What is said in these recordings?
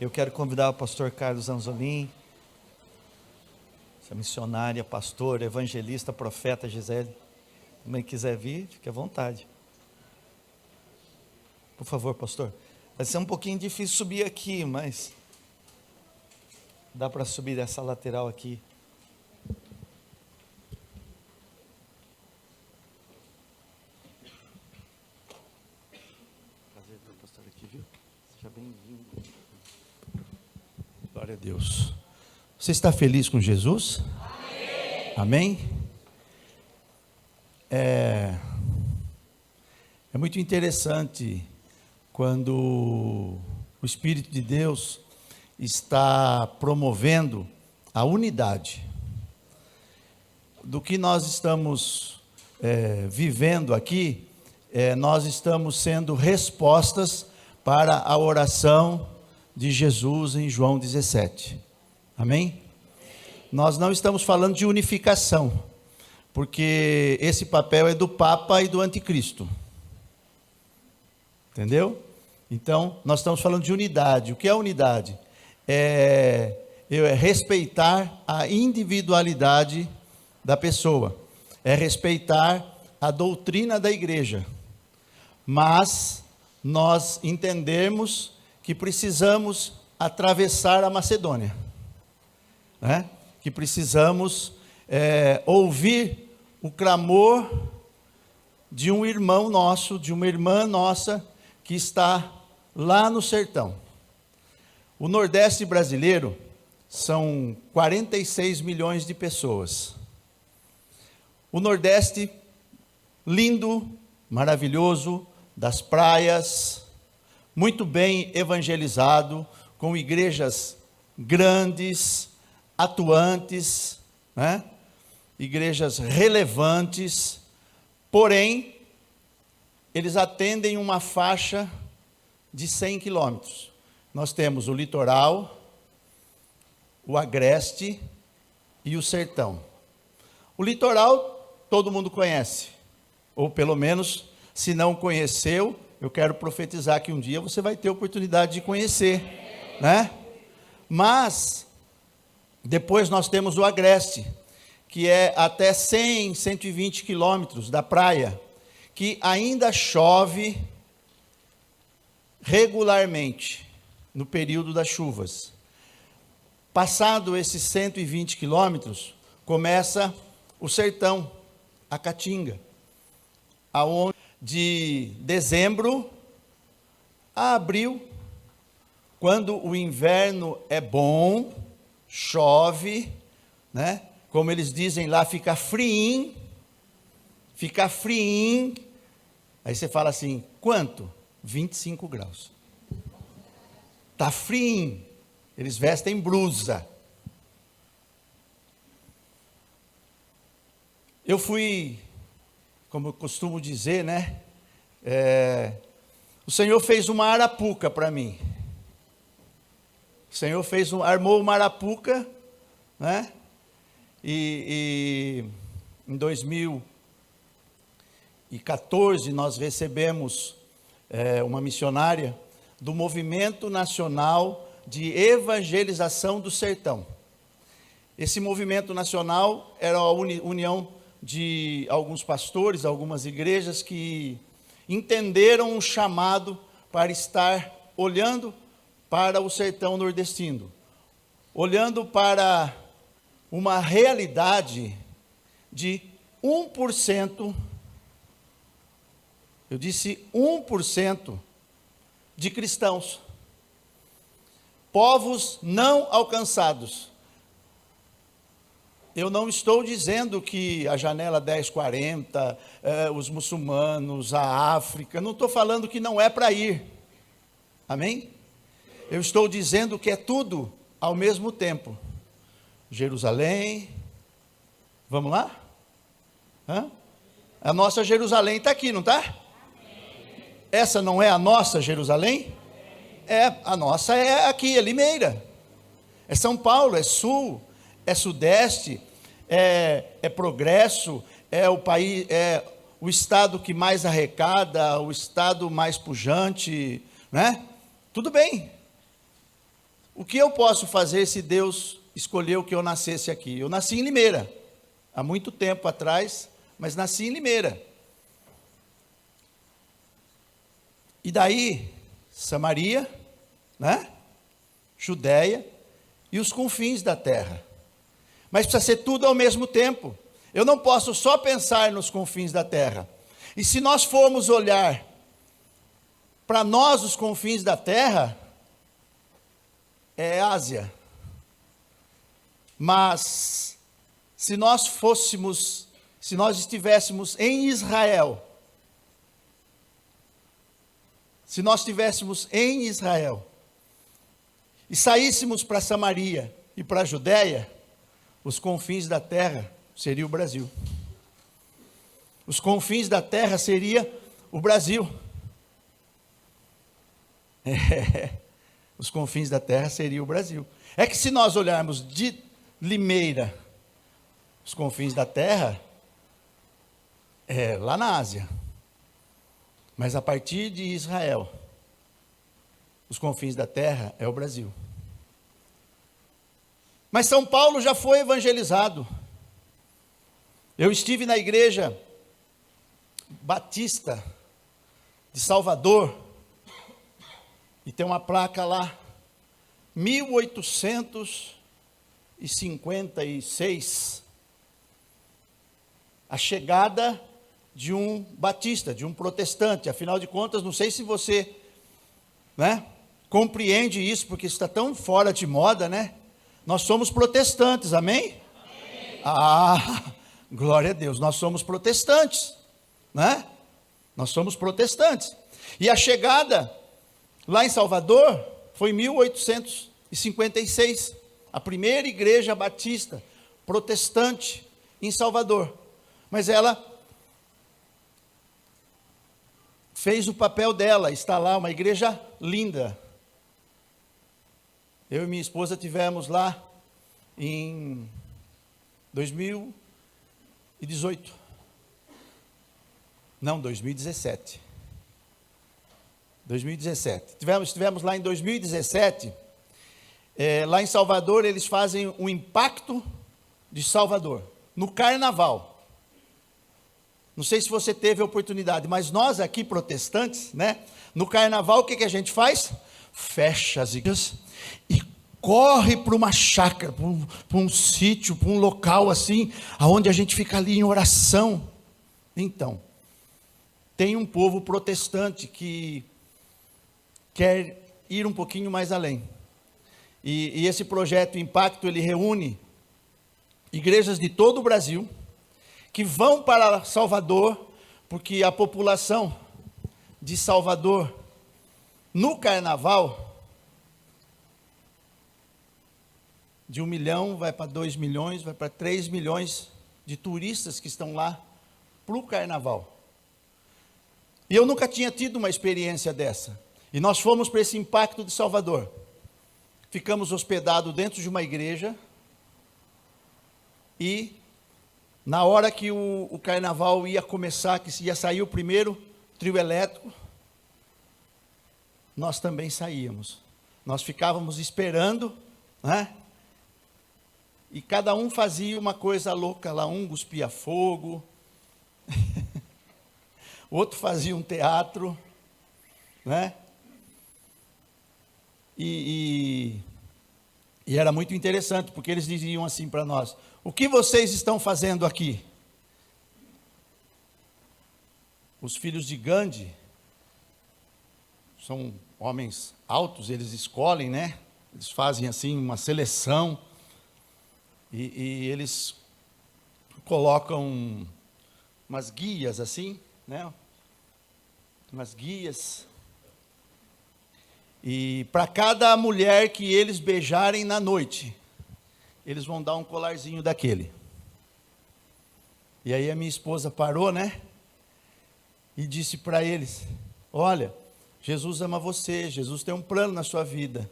Eu quero convidar o pastor Carlos Anzolin, essa missionária, pastor, evangelista, profeta Gisele. Quem quiser vir, fique à vontade. Por favor, pastor. Vai ser um pouquinho difícil subir aqui, mas dá para subir dessa lateral aqui. Prazer ter o pastor aqui, viu? Seja bem-vindo. Glória a Deus. Você está feliz com Jesus? Amém? Amém? É muito interessante quando o Espírito de Deus está promovendo a unidade. Do que nós estamos vivendo aqui, nós estamos sendo respostas para a oração de Jesus em João 17. Amém? Nós não estamos falando de unificação, porque esse papel é do Papa e do Anticristo. Entendeu? Então, nós estamos falando de unidade. O que é unidade? É respeitar a individualidade da pessoa, é respeitar a doutrina da igreja, mas nós entendemos que precisamos atravessar a Macedônia, né? Que precisamos ouvir o clamor de um irmão nosso, de uma irmã nossa, que está lá no sertão. O Nordeste brasileiro são 46 milhões de pessoas. O Nordeste lindo, maravilhoso, das praias, muito bem evangelizado, com igrejas grandes, atuantes, né? Igrejas relevantes, porém, eles atendem uma faixa de 100 quilômetros. Nós temos o litoral, o agreste e o sertão. O litoral todo mundo conhece, ou pelo menos, se não conheceu, eu quero profetizar que um dia você vai ter oportunidade de conhecer, né? Mas depois nós temos o agreste, que é até 100, 120 quilômetros da praia, que ainda chove regularmente no período das chuvas. Passado esses 120 quilômetros, começa o sertão, a Caatinga, aonde de dezembro a abril, quando o inverno é bom, chove, né? Como eles dizem lá, fica friinho. Aí você fala assim, quanto? 25 graus. Está friinho. Eles vestem blusa. Eu fui, como eu costumo dizer, né? O Senhor fez uma arapuca para mim. O Senhor armou uma arapuca, né? E em 2014 nós recebemos uma missionária do Movimento Nacional de Evangelização do Sertão. Esse movimento nacional era a união de alguns pastores, algumas igrejas que entenderam um chamado para estar olhando para o sertão nordestino, olhando para uma realidade de 1%, eu disse 1% de cristãos, povos não alcançados. Eu não estou dizendo que a janela 1040, os muçulmanos, a África, não estou falando que não é para ir, amém? Eu estou dizendo que é tudo ao mesmo tempo. Jerusalém, vamos lá? A nossa Jerusalém está aqui, não está? Essa não é a nossa Jerusalém? A nossa é aqui, é Limeira, é São Paulo, é Sul, é Sudeste, é Progresso, é o país, é o estado que mais arrecada, o estado mais pujante, né? Tudo bem. O que eu posso fazer se Deus escolheu que eu nascesse aqui? Eu nasci em Limeira, há muito tempo atrás, mas nasci em Limeira. E daí, Samaria, né? Judéia e os confins da terra. Mas precisa ser tudo ao mesmo tempo. Eu não posso só pensar nos confins da terra. E se nós formos olhar para nós os confins da terra, é Ásia. Mas se nós estivéssemos em Israel, e saíssemos para Samaria e para a Judéia, os confins da terra seria o Brasil. Os confins da terra seria o Brasil. Os confins da terra seria o Brasil. É que se nós olharmos de Limeira, os confins da terra, é lá na Ásia. Mas a partir de Israel, os confins da terra é o Brasil. Mas São Paulo já foi evangelizado. Eu estive na igreja Batista de Salvador, e tem uma placa lá, 1856, a chegada de um batista, de um protestante. Afinal de contas, não sei se você, né, compreende isso, porque isso está tão fora de moda, né? Nós somos protestantes, amém? Amém. Ah, glória a Deus, nós somos protestantes, né? Nós somos protestantes. E a chegada lá em Salvador foi em 1856, a primeira igreja batista protestante em Salvador. Mas ela fez o papel dela, está lá uma igreja linda. Eu e minha esposa tivemos lá em 2018. Não, 2017. 2017. Estivemos lá em 2017. Lá em Salvador, eles fazem um impacto de Salvador, no carnaval. Não sei se você teve a oportunidade, mas nós aqui protestantes, né? No carnaval, o que a gente faz? Fecha as igrejas e corre para uma chácara, para um sítio, para um local assim, aonde a gente fica ali em oração. Então, tem um povo protestante que quer ir um pouquinho mais além. E esse projeto Impacto, ele reúne igrejas de todo o Brasil, que vão para Salvador, porque a população de Salvador, no carnaval, de 1 milhão, vai para 2 milhões, vai para 3 milhões de turistas que estão lá para o carnaval. E eu nunca tinha tido uma experiência dessa. E nós fomos para esse Impacto de Salvador. Ficamos hospedados dentro de uma igreja. E na hora que o carnaval ia começar, que ia sair o primeiro trio elétrico, nós também saíamos. Nós ficávamos esperando, né? E cada um fazia uma coisa louca lá. Um cuspia fogo, outro fazia um teatro, né? E era muito interessante, porque eles diziam assim para nós: o que vocês estão fazendo aqui? Os filhos de Gandhi são homens altos, eles escolhem, né? Eles fazem assim uma seleção, e eles colocam umas guias assim, né? Umas guias. E para cada mulher que eles beijarem na noite, eles vão dar um colarzinho daquele. E aí a minha esposa parou, né? E disse para eles: olha, Jesus ama você, Jesus tem um plano na sua vida.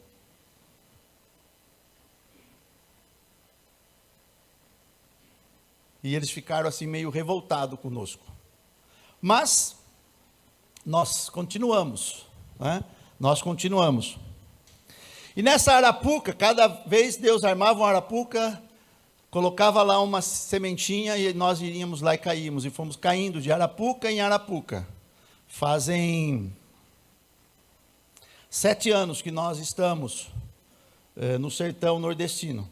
E eles ficaram assim meio revoltados conosco. Mas nós continuamos, né? Nós continuamos. E nessa arapuca, cada vez Deus armava uma arapuca, colocava lá uma sementinha e nós iríamos lá e caímos. E fomos caindo de arapuca em arapuca. Fazem 7 anos que nós estamos no sertão nordestino.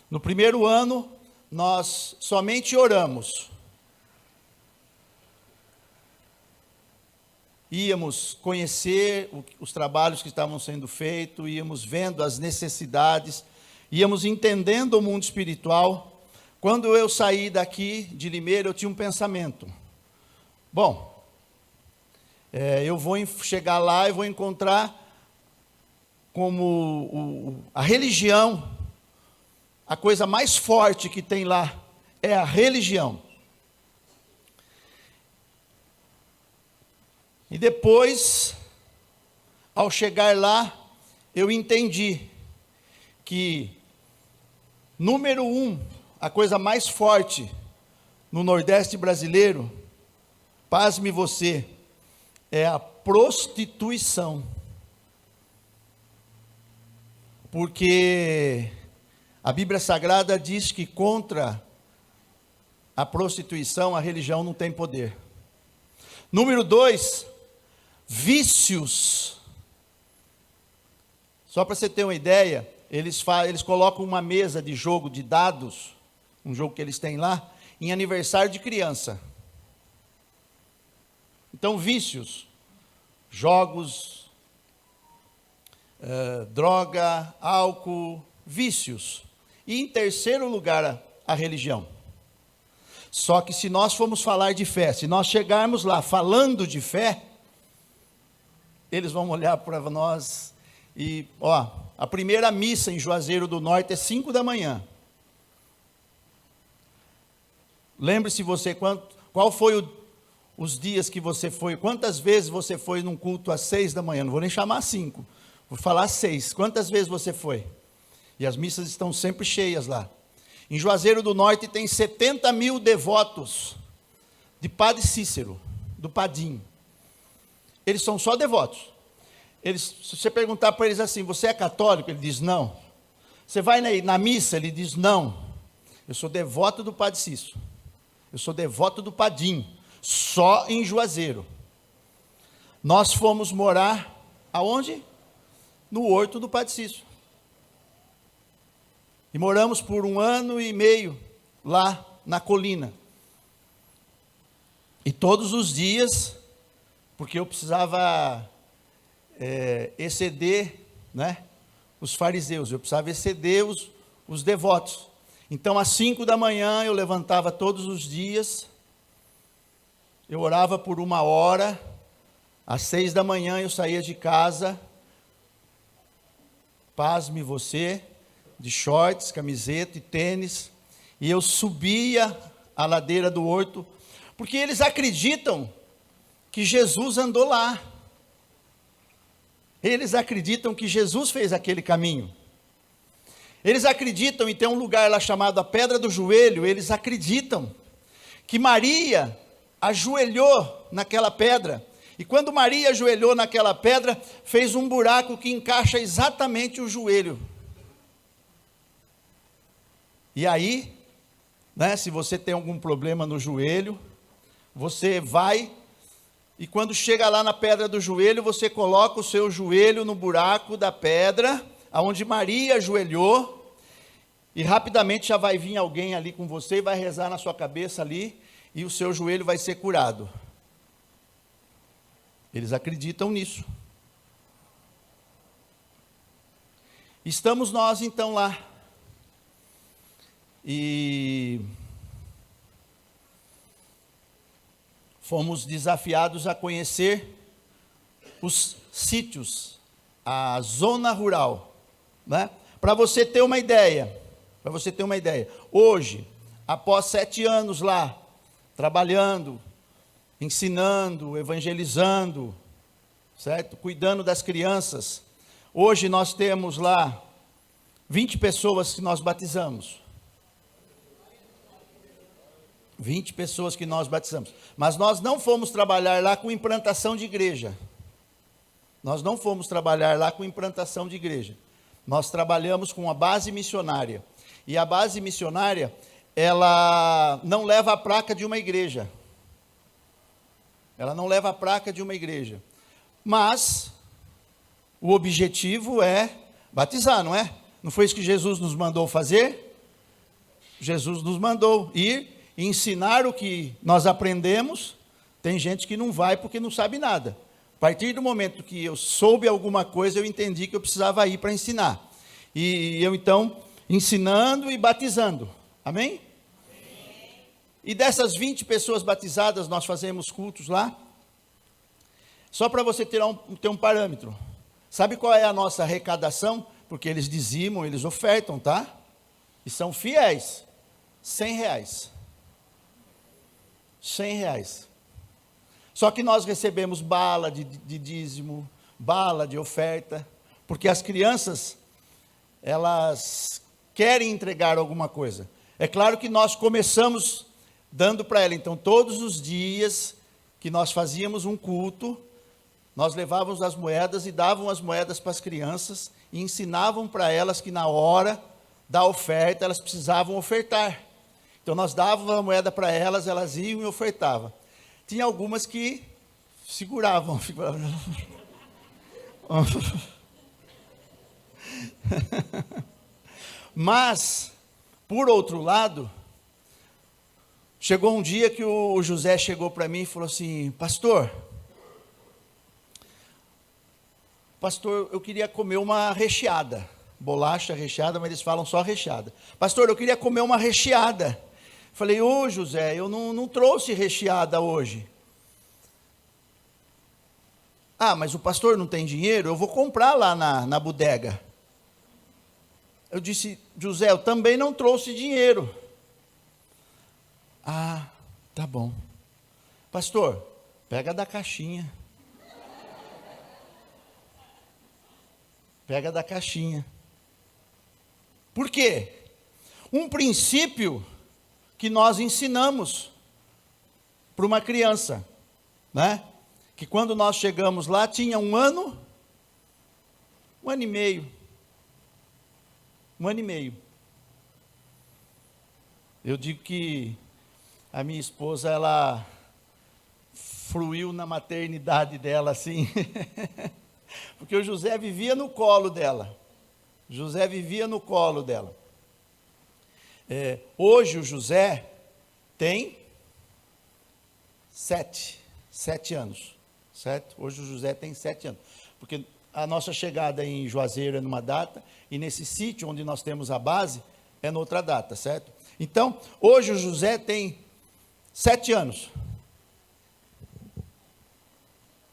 No primeiro ano, nós somente oramos. Íamos conhecer os trabalhos que estavam sendo feitos, íamos vendo as necessidades, íamos entendendo o mundo espiritual. Quando eu saí daqui de Limeira, eu tinha um pensamento. Bom, eu vou chegar lá e vou encontrar como a religião, a coisa mais forte que tem lá é a religião. E depois, ao chegar lá, eu entendi que, número 1, a coisa mais forte no Nordeste brasileiro, pasme você, é a prostituição. Porque a Bíblia Sagrada diz que contra a prostituição a religião não tem poder. Número 2, vícios. Só para você ter uma ideia, eles colocam uma mesa de jogo de dados, um jogo que eles têm lá, em aniversário de criança. Então, vícios, jogos, droga, álcool, vícios. E em terceiro lugar, a religião. Só que se nós formos falar de fé, se nós chegarmos lá falando de fé, eles vão olhar para nós e, a primeira missa em Juazeiro do Norte é 5 da manhã. Lembre-se você, qual foi os dias que você foi, quantas vezes você foi num culto às 6 da manhã, não vou nem chamar 5, vou falar 6, quantas vezes você foi? E as missas estão sempre cheias lá. Em Juazeiro do Norte tem 70 mil devotos de Padre Cícero, do Padim. Eles são só devotos. Se você perguntar para eles assim, você é católico? Ele diz não. Você vai na missa? Ele diz não. Eu sou devoto do Padre Cícero. Eu sou devoto do Padim. Só em Juazeiro. Nós fomos morar aonde? No horto do Padre Cícero. E moramos por 1 ano e meio lá na colina. E todos os dias, porque eu precisava exceder, os fariseus, eu precisava exceder os devotos. Então, às 5 da manhã, eu levantava todos os dias, eu orava por 1 hora, às 6 da manhã eu saía de casa, pasme você, de shorts, camiseta e tênis, e eu subia a ladeira do horto, porque eles acreditam que Jesus andou lá. Eles acreditam que Jesus fez aquele caminho. Eles acreditam, e tem um lugar lá chamado a Pedra do Joelho, eles acreditam que Maria ajoelhou naquela pedra, e quando Maria ajoelhou naquela pedra, fez um buraco que encaixa exatamente o joelho. E aí, se você tem algum problema no joelho, você vai, e quando chega lá na pedra do joelho, você coloca o seu joelho no buraco da pedra, aonde Maria ajoelhou, e rapidamente já vai vir alguém ali com você, e vai rezar na sua cabeça ali, e o seu joelho vai ser curado. Eles acreditam nisso. Estamos nós então lá, e fomos desafiados a conhecer os sítios, a zona rural, Para você ter uma ideia, hoje, após 7 anos lá, trabalhando, ensinando, evangelizando, certo? Cuidando das crianças, hoje nós temos lá 20 pessoas que nós batizamos. 20 pessoas que nós batizamos. Mas nós não fomos trabalhar lá com implantação de igreja. nós trabalhamos com a base missionária. E a base missionária, ela não leva a placa de uma igreja. Ela não leva a placa de uma igreja. Mas o objetivo é batizar, não é? Não foi isso que Jesus nos mandou fazer? Jesus nos mandou ir e ensinar o que nós aprendemos. Tem gente que não vai porque não sabe nada. A partir do momento que eu soube alguma coisa, eu entendi que eu precisava ir para ensinar. E eu então, ensinando e batizando. Amém? E dessas 20 pessoas batizadas, nós fazemos cultos lá. Só para você ter um parâmetro. Sabe qual é a nossa arrecadação? Porque eles dizimam, eles ofertam, tá? E são fiéis. R$100. R$100. Só que nós recebemos bala de dízimo, bala de oferta, porque as crianças, elas querem entregar alguma coisa. É claro que nós começamos dando para ela. Então, todos os dias que nós fazíamos um culto, nós levávamos as moedas e davam as moedas para as crianças e ensinavam para elas que na hora da oferta elas precisavam ofertar. Então nós dávamos a moeda para elas, elas iam e ofertavam. Tinha algumas que seguravam. Mas, por outro lado, chegou um dia que o José chegou para mim e falou assim: pastor, eu queria comer uma recheada. Bolacha recheada, mas eles falam só recheada. Pastor, eu queria comer uma recheada. Falei: ô José, eu não trouxe recheada hoje. Ah, mas o pastor não tem dinheiro? Eu vou comprar lá na bodega. Eu disse: José, eu também não trouxe dinheiro. Ah, tá bom. Pastor, pega da caixinha. Pega da caixinha. Por quê? Um princípio que nós ensinamos para uma criança, né? Que quando nós chegamos lá, tinha 1 ano e meio. 1 ano e meio. Eu digo que a minha esposa, ela fruiu na maternidade dela, assim, porque o José vivia no colo dela. José vivia no colo dela. Hoje o José tem 7 anos, certo? Hoje o José tem 7 anos, porque a nossa chegada em Juazeiro é numa data, e nesse sítio onde nós temos a base, é noutra data, certo? Então, hoje o José tem 7 anos.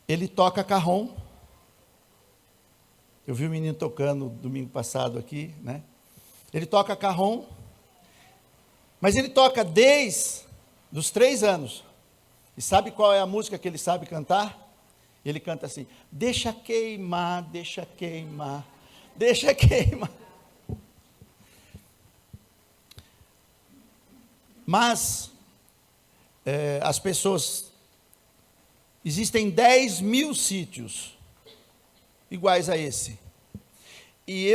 Ele toca carrom. Eu vi o menino tocando domingo passado aqui, né? Ele toca carrom, mas ele toca desde os 3 anos. E sabe qual é a música que ele sabe cantar? Ele canta assim: deixa queimar, deixa queimar, deixa queimar. Mas, as pessoas, existem 10.000 sítios iguais a esse. E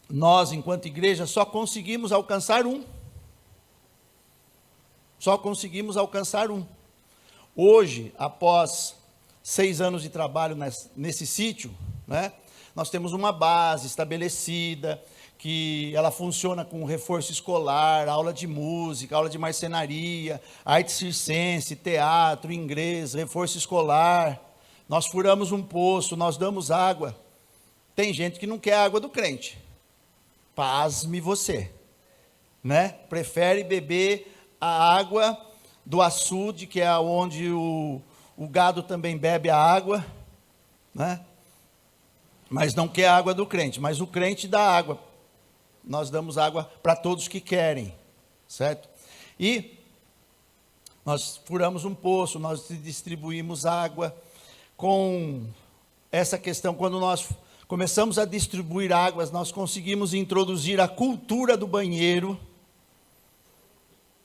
nós, enquanto igreja, só conseguimos alcançar um. Só conseguimos alcançar um. Hoje, após 6 anos de trabalho nesse sítio, né, nós temos uma base estabelecida, que ela funciona com reforço escolar, aula de música, aula de marcenaria, arte circense, teatro, inglês, reforço escolar. Nós furamos um poço, nós damos água. Tem gente que não quer água do crente. Pasme você, né? Prefere beber a água do açude, que é onde o gado também bebe a água, né? Mas não quer a água do crente. Mas o crente dá água. Nós damos água para todos que querem, certo? E nós furamos um poço, nós distribuímos água. Com essa questão, quando nós começamos a distribuir águas, nós conseguimos introduzir a cultura do banheiro.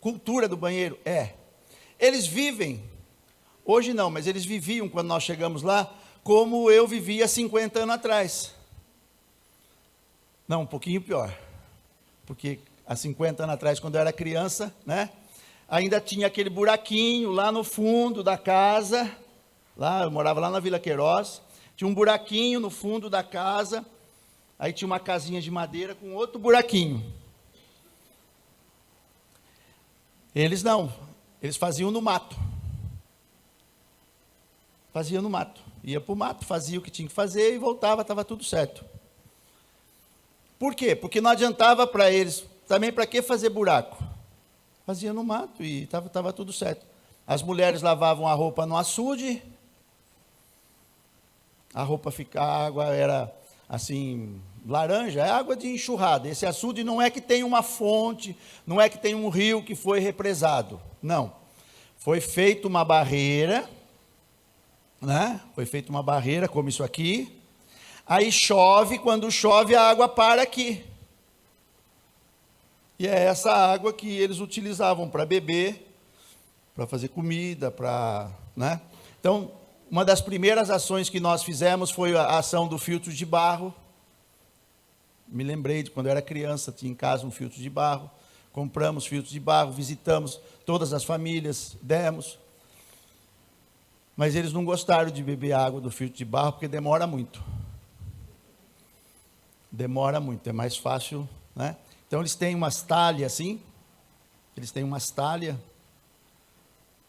Cultura do banheiro, eles vivem, hoje não, mas eles viviam, quando nós chegamos lá, como eu vivia 50 anos atrás. Não, um pouquinho pior. Porque há 50 anos atrás, quando eu era criança, né? Ainda tinha aquele buraquinho lá no fundo da casa. Lá, eu morava lá na Vila Queiroz. Tinha um buraquinho no fundo da casa. Aí tinha uma casinha de madeira com outro buraquinho. Eles não. Eles faziam no mato. Fazia no mato. Ia para o mato, fazia o que tinha que fazer e voltava, estava tudo certo. Por quê? Porque não adiantava para eles, também para que fazer buraco? Fazia no mato e estava tudo certo. As mulheres lavavam a roupa no açude, a água era assim, laranja, é água de enxurrada. Esse açude não é que tem uma fonte, não é que tem um rio que foi represado, não. Foi feita uma barreira, né? Foi feita uma barreira, como isso aqui. Aí chove, quando chove a água para aqui. E é essa água que eles utilizavam para beber, para fazer comida, né? Então, uma das primeiras ações que nós fizemos foi a ação do filtro de barro. Me lembrei de quando eu era criança, tinha em casa um filtro de barro. Compramos filtros de barro, visitamos todas as famílias, demos. Mas eles não gostaram de beber água do filtro de barro, porque demora muito. Demora muito, é mais fácil, né? Então eles têm umas talhas assim, eles têm umas talhas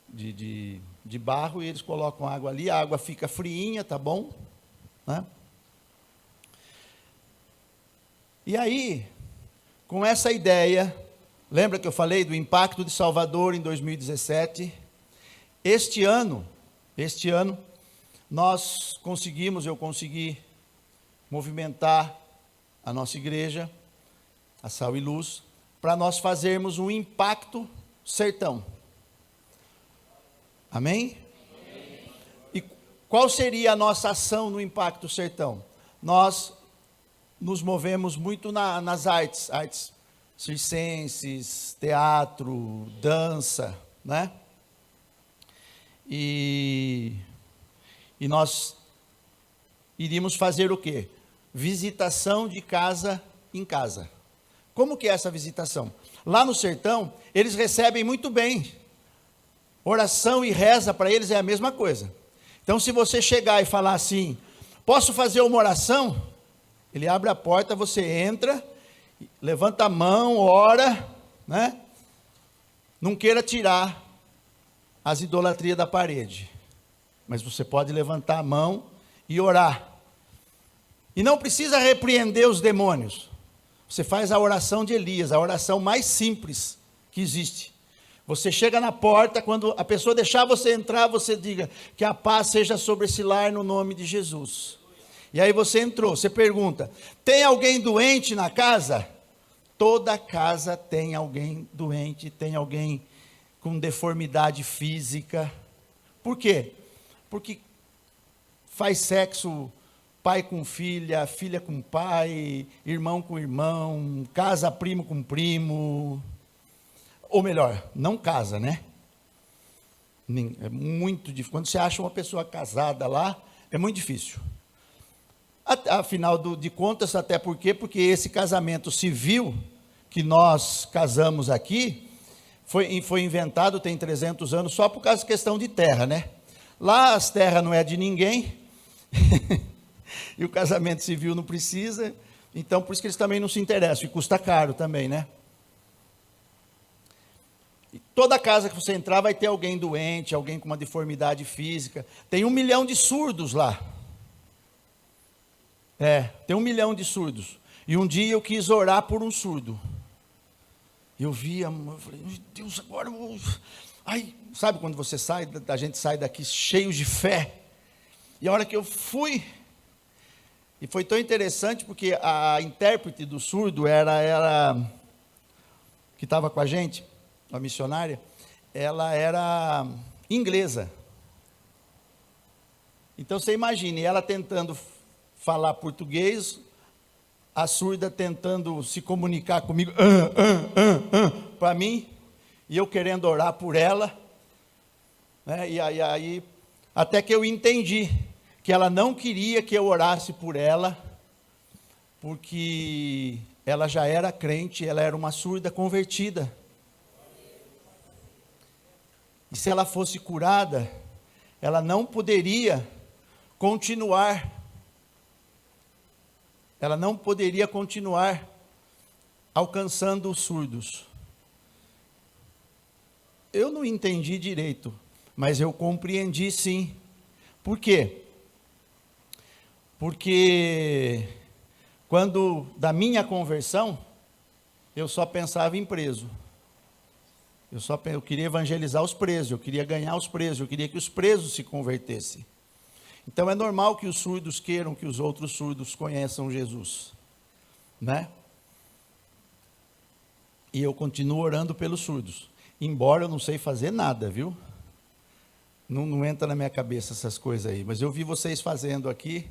de barro e eles colocam água ali, a água fica friinha, tá bom? Né? E aí, com essa ideia, lembra que eu falei do impacto de Salvador em 2017? Este ano, eu consegui movimentar a nossa igreja, a Sal e Luz, para nós fazermos um impacto sertão. Amém? E qual seria a nossa ação no impacto sertão? Nós nos movemos muito nas artes circenses, teatro, dança, né? E nós iríamos fazer o quê? Visitação de casa em casa. Como que é essa visitação? Lá no sertão, eles recebem muito bem. Oração e reza para eles é a mesma coisa. Então, se você chegar e falar assim, posso fazer uma oração? Ele abre a porta, você entra, levanta a mão, ora, né? Não queira tirar as idolatrias da parede, mas você pode levantar a mão e orar. E não precisa repreender os demônios. Você faz a oração de Elias, a oração mais simples que existe. Você chega na porta, quando a pessoa deixar você entrar, você diga que a paz seja sobre esse lar no nome de Jesus. E aí você entrou, você pergunta, tem alguém doente na casa? Toda casa tem alguém doente, tem alguém com deformidade física. Por quê? Porque faz sexo pai com filha, filha com pai, irmão com irmão, casa primo com primo. Ou melhor, não casa, né? É muito difícil. Quando você acha uma pessoa casada lá, é muito difícil. Afinal de contas, até porque esse casamento civil que nós casamos aqui, foi inventado tem 300 anos, só por causa da questão de terra, né? Lá as terras não é de ninguém, e o casamento civil não precisa, então por isso que eles também não se interessam, e custa caro também, né? E toda casa que você entrar vai ter alguém doente, alguém com uma deformidade física. Tem 1 milhão de surdos lá. Tem 1 milhão de surdos. E um dia eu quis orar por um surdo. Eu via, eu falei, meu Deus, agora eu vou... Ai, sabe quando você sai, a gente sai daqui cheio de fé? E a hora que eu fui, e foi tão interessante, porque a intérprete do surdo era que estava com a gente, a missionária, ela era inglesa. Então você imagine, ela tentando falar português, a surda tentando se comunicar comigo, para mim, e eu querendo orar por ela, né? E aí, até que eu entendi que ela não queria que eu orasse por ela, porque ela já era crente, ela era uma surda convertida. E se ela fosse curada, ela não poderia continuar. Ela não poderia continuar alcançando os surdos. Eu não entendi direito, mas eu compreendi sim. Por quê? Porque quando da minha conversão, eu só pensava em preso. Eu queria evangelizar os presos, eu queria ganhar os presos, eu queria que os presos se convertessem. Então é normal que os surdos queiram que os outros surdos conheçam Jesus, né? E eu continuo orando pelos surdos, embora eu não sei fazer nada, viu? Não entra na minha cabeça essas coisas aí, mas eu vi vocês fazendo aqui,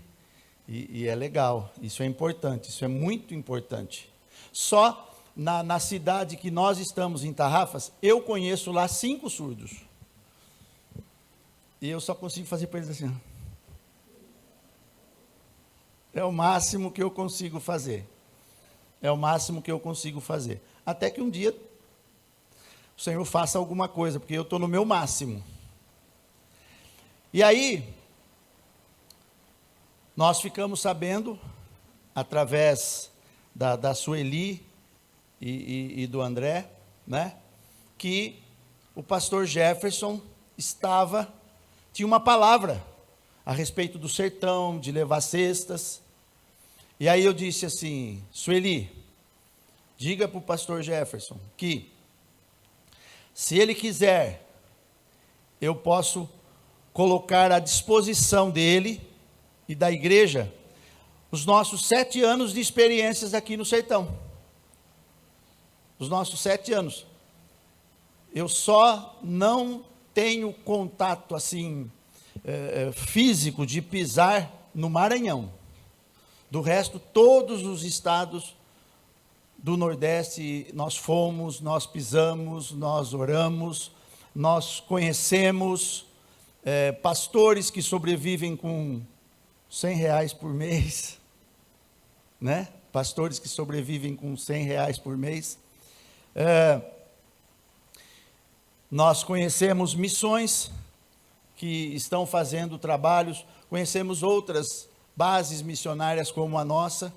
e é legal, isso é importante, isso é muito importante. Só na cidade que nós estamos, em Tarrafas, eu conheço lá 5 surdos. E eu só consigo fazer para eles assim. Ó. É o máximo que eu consigo fazer. É o máximo que eu consigo fazer. Até que um dia o Senhor faça alguma coisa, porque eu estou no meu máximo. E aí, nós ficamos sabendo, através da Sueli e do André, né, que o pastor Jefferson tinha uma palavra a respeito do sertão, de levar cestas. E aí eu disse assim: Sueli, diga para o pastor Jefferson que, se ele quiser, eu posso colocar à disposição dele e da igreja os nossos 7 anos de experiências aqui no sertão. Os nossos 7 anos. Eu só não tenho contato assim físico de pisar no Maranhão. Do resto, todos os estados do Nordeste nós fomos, nós pisamos, nós oramos, nós conhecemos pastores que sobrevivem com R$100 por mês, né? Pastores que sobrevivem com R$100 por mês. Nós conhecemos missões que estão fazendo trabalhos, conhecemos outras bases missionárias como a nossa,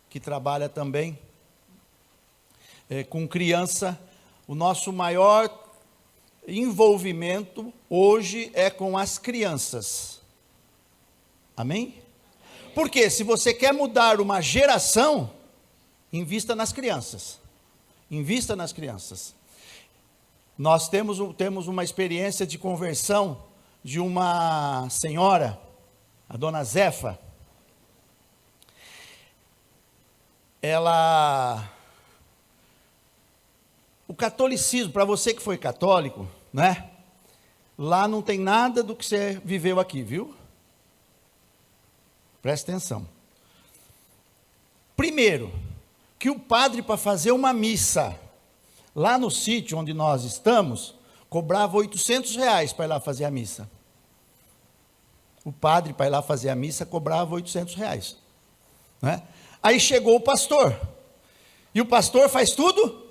que trabalha também com criança. O nosso maior envolvimento hoje é com as crianças. Amém? Porque se você quer mudar uma geração, invista nas crianças. Invista nas crianças. Nós temos uma experiência de conversão de uma senhora, a dona Zefa. O catolicismo, para você que foi católico, né? Lá não tem nada do que você viveu aqui, viu? Presta atenção. Primeiro, que o padre, para fazer uma missa lá no sítio onde nós estamos, cobrava R$800 para ir lá fazer a missa. O padre, para ir lá fazer a missa, cobrava R$800, né? Aí chegou o pastor, e o pastor faz tudo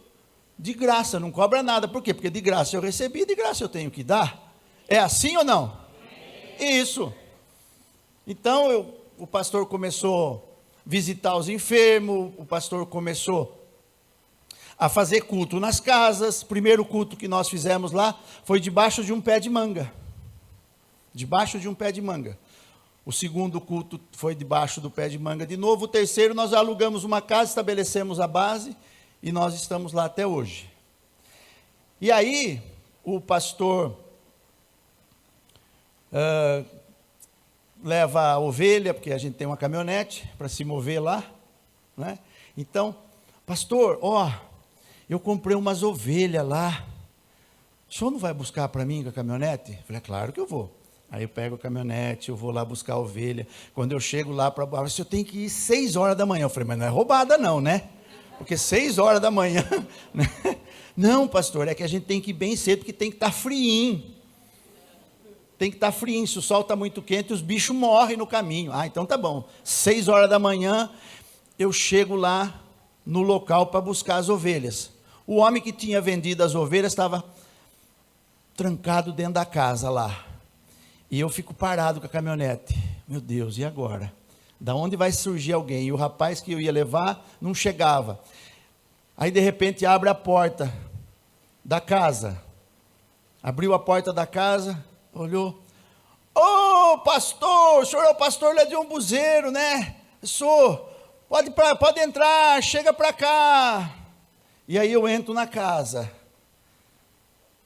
de graça, não cobra nada. Por quê? Porque de graça eu recebi, de graça eu tenho que dar. É assim ou não? Isso. Então o pastor começou a visitar os enfermos, o pastor começou a fazer culto nas casas. O primeiro culto que nós fizemos lá foi debaixo de um pé de manga. Debaixo de um pé de manga. O segundo culto foi debaixo do pé de manga de novo. O terceiro, nós alugamos uma casa, estabelecemos a base e nós estamos lá até hoje. E aí, o pastor leva a ovelha, porque a gente tem uma caminhonete para se mover lá, né? Então, pastor, eu comprei umas ovelhas lá. O senhor não vai buscar para mim com a caminhonete? Eu falei, claro que eu vou. Aí eu pego a caminhonete, eu vou lá buscar a ovelha. Quando eu chego lá para baixo, eu tenho que ir 6 horas da manhã. Eu falei, mas não é roubada não, né? Porque 6 horas da manhã... Né? Não, pastor, é que a gente tem que ir bem cedo, porque tem que estar friinho. Tem que estar friinho. Se o sol está muito quente, os bichos morrem no caminho. Então tá bom. 6 horas da manhã, eu chego lá no local para buscar as ovelhas. O homem que tinha vendido as ovelhas estava trancado dentro da casa lá. E eu fico parado com a caminhonete. Meu Deus, e agora? Da onde vai surgir alguém? E o rapaz que eu ia levar não chegava. Aí de repente abre a porta da casa. Abriu a porta da casa, olhou. Ô pastor, o senhor é o pastor lá de Umbuzeiro, né? Sou. Pode entrar, chega para cá. E aí eu entro na casa.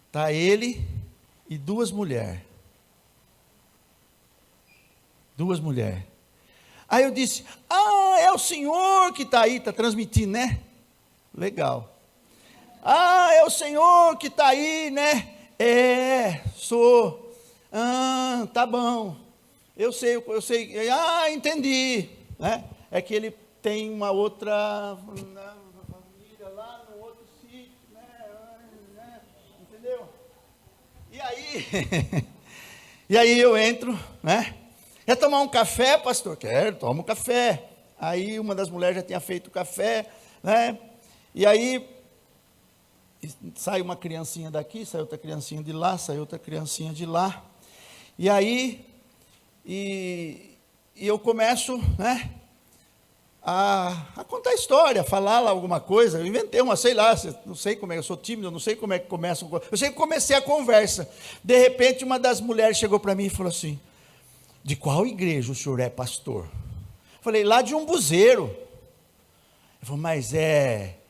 Está ele e duas mulheres. Aí eu disse, é o senhor que está aí, está transmitindo, né? Legal. É o senhor que está aí, né? Sou. Tá bom. Eu sei. Entendi. Né? É que ele tem uma outra família lá no outro sítio, né? Entendeu? E aí eu entro, né? Quer tomar um café, pastor? Quero, toma um café. Aí uma das mulheres já tinha feito o café, né? E aí sai uma criancinha daqui, sai outra criancinha de lá, sai outra criancinha de lá. E aí eu começo, né, a contar a história, a falar lá alguma coisa. Eu inventei uma, sei lá, não sei como é, eu sou tímido, não sei como é que começa. Eu sei que comecei a conversa. De repente uma das mulheres chegou para mim e falou assim, de qual igreja o senhor é pastor? Eu falei, lá de Umbuzeiro. Ele falou, mas é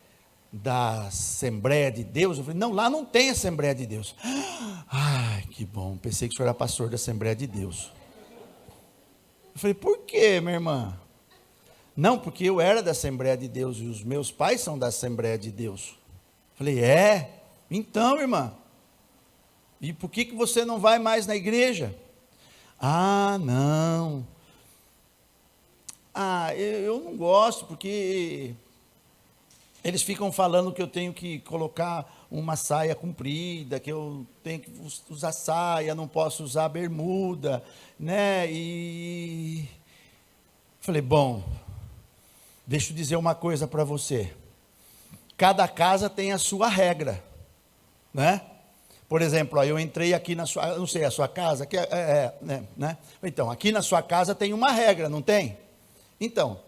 da Assembleia de Deus? Eu falei, não, lá não tem Assembleia de Deus. Ai, que bom, pensei que o senhor era pastor da Assembleia de Deus. Eu falei, por quê, minha irmã? Não, porque eu era da Assembleia de Deus e os meus pais são da Assembleia de Deus. Eu falei, então, irmã, e por que você não vai mais na igreja? Não. Eu não gosto, porque eles ficam falando que eu tenho que colocar uma saia comprida, que eu tenho que usar saia, não posso usar bermuda, né? E falei, bom, deixa eu dizer uma coisa para você. Cada casa tem a sua regra, né? Por exemplo, eu entrei aqui na sua, não sei, a sua casa, que né? Então, aqui na sua casa tem uma regra, não tem? Então,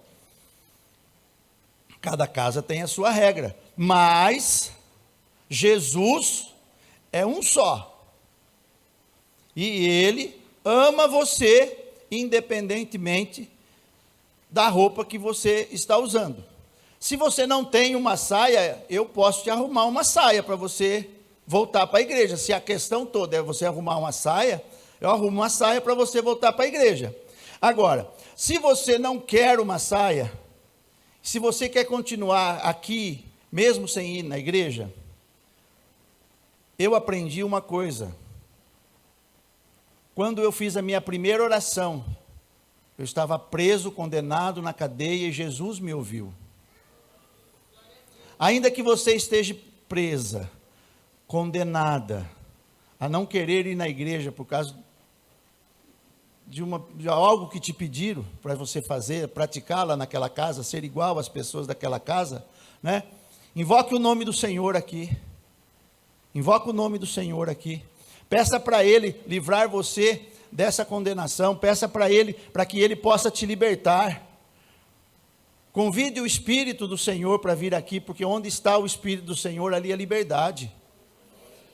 cada casa tem a sua regra, mas Jesus é um só. E Ele ama você, independentemente da roupa que você está usando. Se você não tem uma saia, eu posso te arrumar uma saia para você voltar para a igreja. Se a questão toda é você arrumar uma saia, eu arrumo uma saia para você voltar para a igreja. Agora, se você não quer uma saia, se você quer continuar aqui, mesmo sem ir na igreja, eu aprendi uma coisa. Quando eu fiz a minha primeira oração, eu estava preso, condenado na cadeia e Jesus me ouviu. Ainda que você esteja presa, condenada a não querer ir na igreja por causa de algo que te pediram para você fazer, praticar lá naquela casa, ser igual às pessoas daquela casa, né? Invoque o nome do Senhor aqui. Invoque o nome do Senhor aqui. Peça para Ele livrar você dessa condenação. Peça para Ele, para que Ele possa te libertar. Convide o Espírito do Senhor para vir aqui, porque onde está o Espírito do Senhor, ali é liberdade.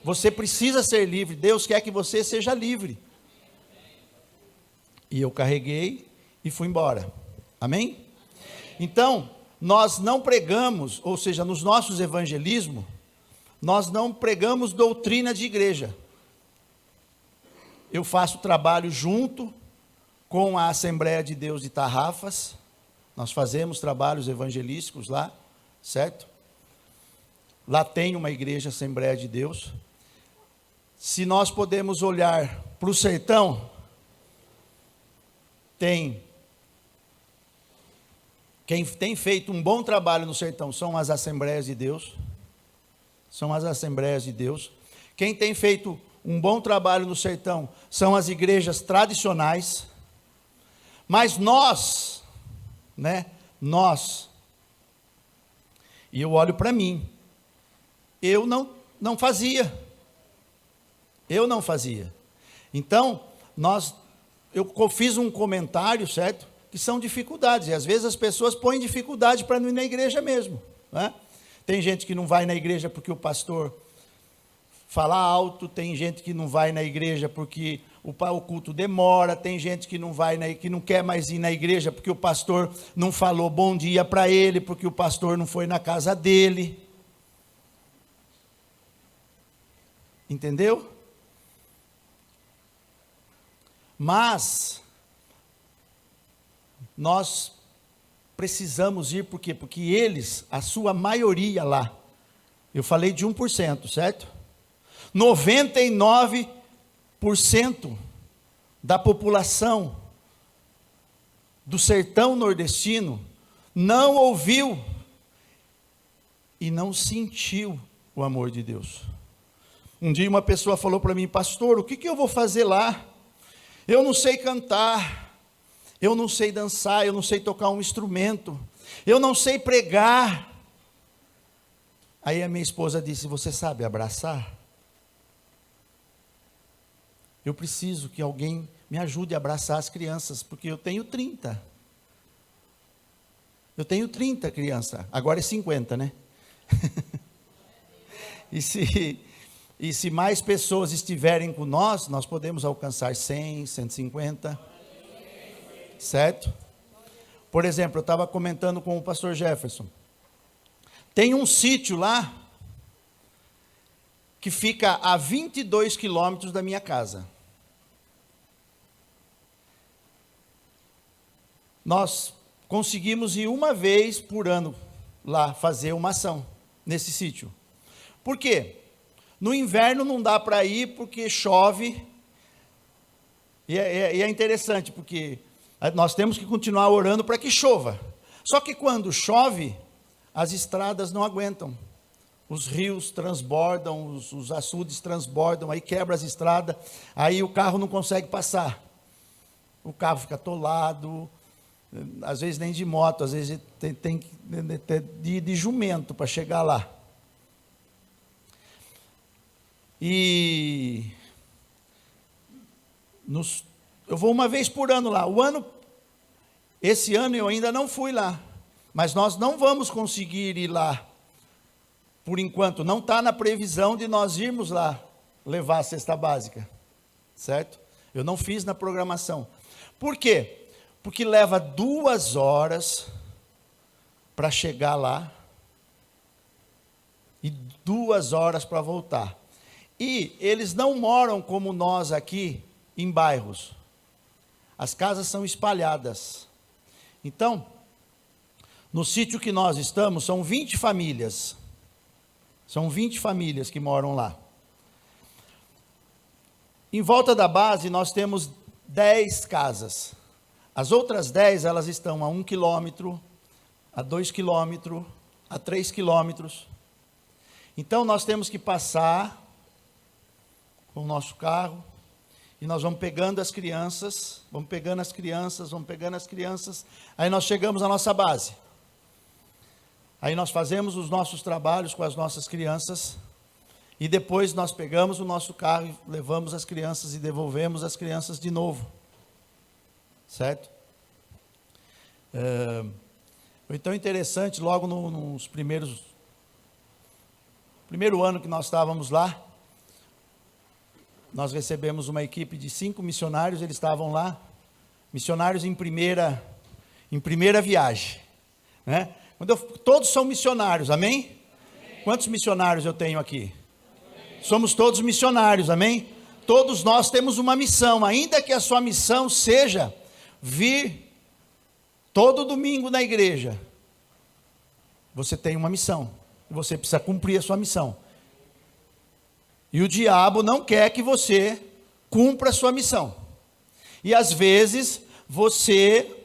Você precisa ser livre. Deus quer que você seja livre. E eu carreguei e fui embora. Amém? Então, nós não pregamos, ou seja, nos nossos evangelismos, nós não pregamos doutrina de igreja. Eu faço trabalho junto com a Assembleia de Deus de Tarrafas. Nós fazemos trabalhos evangelísticos lá, certo? Lá tem uma igreja Assembleia de Deus. Se nós podemos olhar para o sertão, quem tem feito um bom trabalho no sertão são as Assembleias de Deus. São as Assembleias de Deus. Quem tem feito um bom trabalho no sertão são as igrejas tradicionais. Mas nós, né? Nós E eu olho para mim. Eu não fazia. Eu não fazia. Então, eu fiz um comentário, certo? Que são dificuldades. E às vezes as pessoas põem dificuldade para não ir na igreja mesmo. Né? Tem gente que não vai na igreja porque o pastor fala alto, tem gente que não vai na igreja porque o culto demora, tem gente que que não quer mais ir na igreja porque o pastor não falou bom dia para ele, porque o pastor não foi na casa dele. Entendeu? Mas nós precisamos ir, por quê? Porque eles, a sua maioria lá, eu falei de 1%, certo? 99% da população do sertão nordestino não ouviu e não sentiu o amor de Deus. Um dia uma pessoa falou para mim: pastor, o que eu vou fazer lá? Eu não sei cantar, eu não sei dançar, eu não sei tocar um instrumento, eu não sei pregar. Aí a minha esposa disse: você sabe abraçar? Eu preciso que alguém me ajude a abraçar as crianças, porque eu tenho 30. Eu tenho 30 crianças, agora é 50, né? E se mais pessoas estiverem com nós podemos alcançar 100, 150, certo? Por exemplo, eu estava comentando com o pastor Jefferson. Tem um sítio lá, que fica a 22 quilômetros da minha casa. Nós conseguimos ir uma vez por ano lá fazer uma ação nesse sítio. Por quê? No inverno não dá para ir porque chove. E é interessante porque nós temos que continuar orando para que chova. Só que quando chove, as estradas não aguentam. Os rios transbordam, os açudes transbordam, aí quebra as estradas, aí o carro não consegue passar. O carro fica atolado, às vezes nem de moto, às vezes tem que ir de jumento para chegar lá. E eu vou uma vez por ano lá. Esse ano eu ainda não fui lá, mas nós não vamos conseguir ir lá, por enquanto. Não está na previsão de nós irmos lá levar a cesta básica, certo? Eu não fiz na programação. Por quê? Porque leva 2 horas para chegar lá e 2 horas para voltar. E eles não moram como nós aqui, em bairros. As casas são espalhadas. Então, no sítio que nós estamos, são 20 famílias. São 20 famílias que moram lá. Em volta da base, nós temos 10 casas. As outras 10, elas estão a 1 quilômetro, a 2 quilômetros, a 3 quilômetros. Então, nós temos que passar com o nosso carro, e nós vamos pegando as crianças, aí nós chegamos à nossa base. Aí nós fazemos os nossos trabalhos com as nossas crianças, e depois nós pegamos o nosso carro e levamos as crianças e devolvemos as crianças de novo. Certo? Foi tão interessante, logo nos primeiro ano que nós estávamos lá, nós recebemos uma equipe de 5 missionários, eles estavam lá, missionários em primeira viagem, né? Todos são missionários, amém? Quantos missionários eu tenho aqui? Somos todos missionários, amém? Todos nós temos uma missão, ainda que a sua missão seja vir todo domingo na igreja. Você tem uma missão, você precisa cumprir a sua missão. E o diabo não quer que você cumpra a sua missão. E às vezes você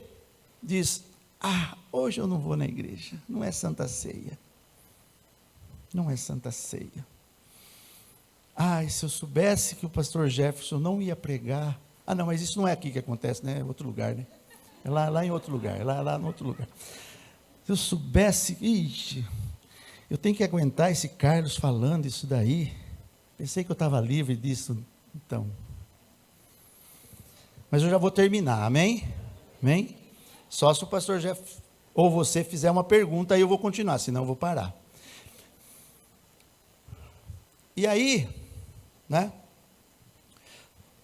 diz: hoje eu não vou na igreja, não é Santa Ceia. Não é Santa Ceia. Se eu soubesse que o pastor Jefferson não ia pregar. Não, mas isso não é aqui que acontece, né? É outro lugar, né? É lá em outro lugar, lá no outro lugar. Se eu soubesse, Eu tenho que aguentar esse Carlos falando isso daí. Pensei que eu estava livre disso, então. Mas eu já vou terminar, amém? Amém? Só se o pastor Jeff ou você fizer uma pergunta, aí eu vou continuar, senão eu vou parar. E aí, né?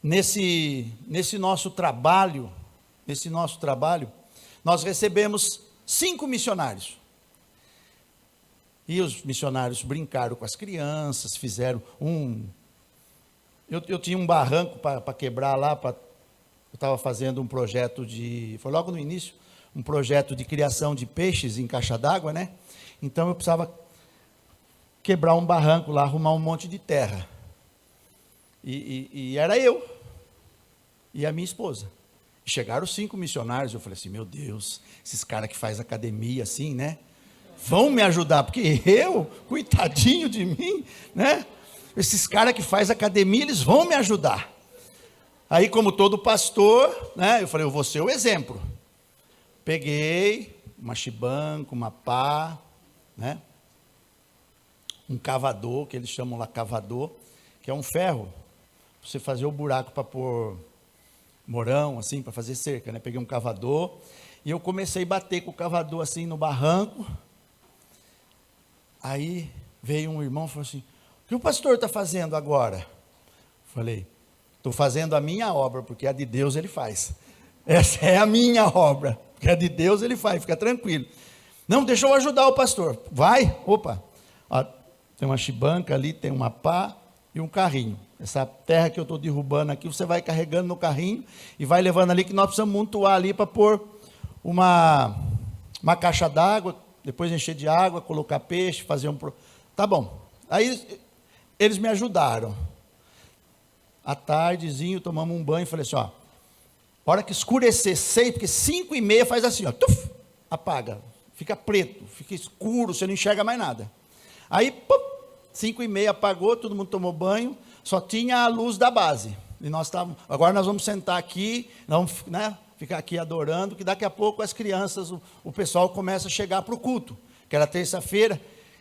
Nesse nosso trabalho, nós recebemos 5 missionários. E os missionários brincaram com as crianças, fizeram Eu tinha um barranco para quebrar lá, eu estava fazendo um projeto foi logo no início, um projeto de criação de peixes em caixa d'água, né? Então eu precisava quebrar um barranco lá, arrumar um monte de terra. E era eu e a minha esposa. Chegaram 5 missionários, eu falei assim, meu Deus, esses caras que fazem academia assim, né? Vão me ajudar, porque eu, coitadinho de mim, né? Esses caras que fazem academia, eles vão me ajudar. Aí, como todo pastor, né? Eu falei, eu vou ser o exemplo. Peguei uma chibanco, uma pá, né? Um cavador, que eles chamam lá cavador, que é um ferro, para você fazer o buraco para pôr morão, assim, para fazer cerca, né? Peguei um cavador, e eu comecei a bater com o cavador, assim, no barranco. Aí veio um irmão e falou assim, o que o pastor está fazendo agora? Falei, estou fazendo a minha obra, porque a de Deus ele faz. Essa é a minha obra, porque a de Deus ele faz, fica tranquilo. Não, deixa eu ajudar o pastor. Vai, opa, ó, tem uma chibanca ali, tem uma pá e um carrinho. Essa terra que eu estou derrubando aqui, você vai carregando no carrinho e vai levando ali, que nós precisamos montuar ali para pôr uma caixa d'água, depois encher de água, colocar peixe, fazer Tá bom. Aí eles me ajudaram. À tardezinho, tomamos um banho e falei assim, ó, hora que escurecer, porque 5:30 faz assim, ó, tuf, apaga, fica preto, fica escuro, você não enxerga mais nada. Aí, 5:30 apagou, todo mundo tomou banho, só tinha a luz da base. E agora nós vamos sentar aqui, vamos, né, ficar aqui adorando, que daqui a pouco as crianças, o pessoal começa a chegar para o culto, que era terça-feira,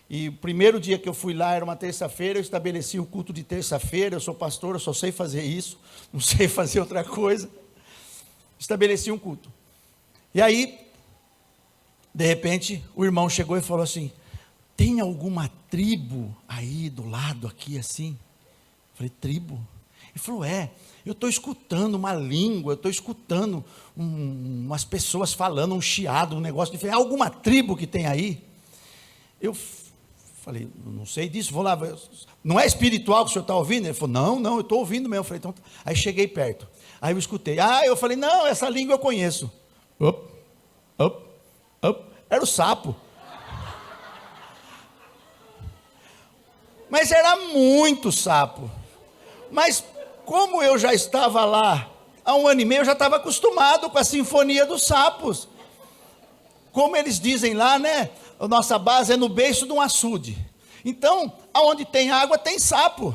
e o primeiro dia que eu fui lá, era uma terça-feira, eu estabeleci o culto de terça-feira, eu sou pastor, eu só sei fazer isso, não sei fazer outra coisa. Estabeleci um culto. E aí, de repente, o irmão chegou e falou assim, tem alguma tribo aí do lado, aqui assim? Eu falei, tribo? Ele falou, eu estou escutando uma língua, eu estou escutando umas pessoas falando, um chiado, um negócio diferente. Alguma tribo que tem aí? Eu falei, não sei disso, vou lá. Não é espiritual que o senhor está ouvindo? Ele falou, não, eu estou ouvindo mesmo. Eu falei, então, aí cheguei perto. Aí eu escutei. Eu falei, não, essa língua eu conheço. Era o sapo. Mas era muito sapo. Mas como eu já estava lá há 1 ano e meio, eu já estava acostumado com a sinfonia dos sapos. Como eles dizem lá, né? A nossa base é no beiço de um açude. Então, aonde tem água, tem sapo.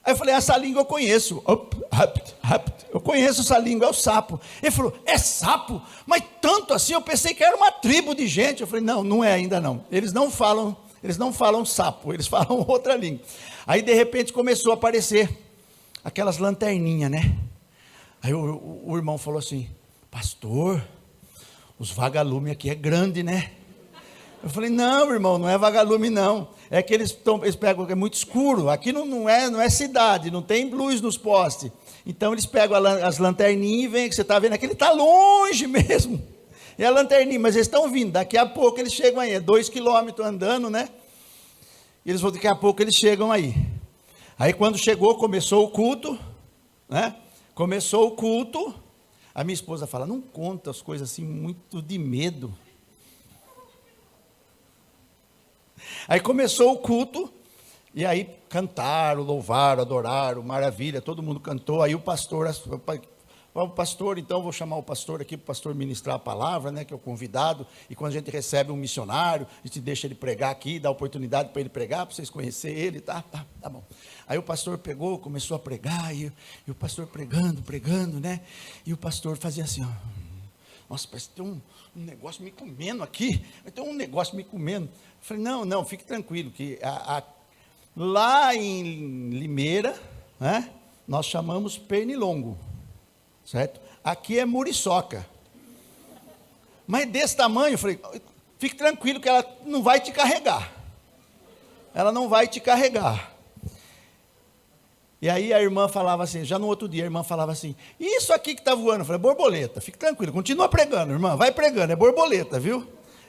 Aí eu falei, essa língua eu conheço. Eu conheço essa língua, é o sapo. Ele falou, é sapo? Mas tanto assim, eu pensei que era uma tribo de gente. Eu falei, não é ainda não. Eles não falam sapo, eles falam outra língua. Aí de repente começou a aparecer aquelas lanterninhas, né? Aí o irmão falou assim, pastor, os vagalumes aqui é grande, né? Eu falei, não, irmão, não é vagalume não. É que eles pegam, é muito escuro. Aqui não é cidade, não tem luz nos postes. Então eles pegam as lanterninhas e vêm, que você está vendo aqui, ele está longe mesmo. E a lanterninha, mas eles estão vindo, daqui a pouco eles chegam aí, 2 quilômetros andando, né? E daqui a pouco eles chegam aí. Aí quando chegou, começou o culto, né? Começou o culto, a minha esposa fala, não conta as coisas assim, muito de medo. Aí começou o culto, e aí cantaram, louvaram, adoraram, maravilha, todo mundo cantou. Aí o pastor, então vou chamar o pastor aqui, para o pastor ministrar a palavra, né, que é o convidado. E quando a gente recebe um missionário, a gente deixa ele pregar aqui, dá oportunidade para ele pregar, para vocês conhecerem ele, tá bom. Aí o pastor pegou, começou a pregar, e o pastor pregando, né, e o pastor fazia assim, ó, nossa, parece que tem um negócio me comendo aqui, tem um negócio me comendo. Eu falei, não, fique tranquilo, que lá em Limeira, né, nós chamamos pernilongo, certo? Aqui é muriçoca. Mas desse tamanho, eu falei, fique tranquilo que ela não vai te carregar. Ela não vai te carregar. E aí a irmã falava assim, já no outro dia a irmã falava assim, e isso aqui que está voando? Eu falei, borboleta, fique tranquilo, continua pregando, irmã, vai pregando, é borboleta, viu?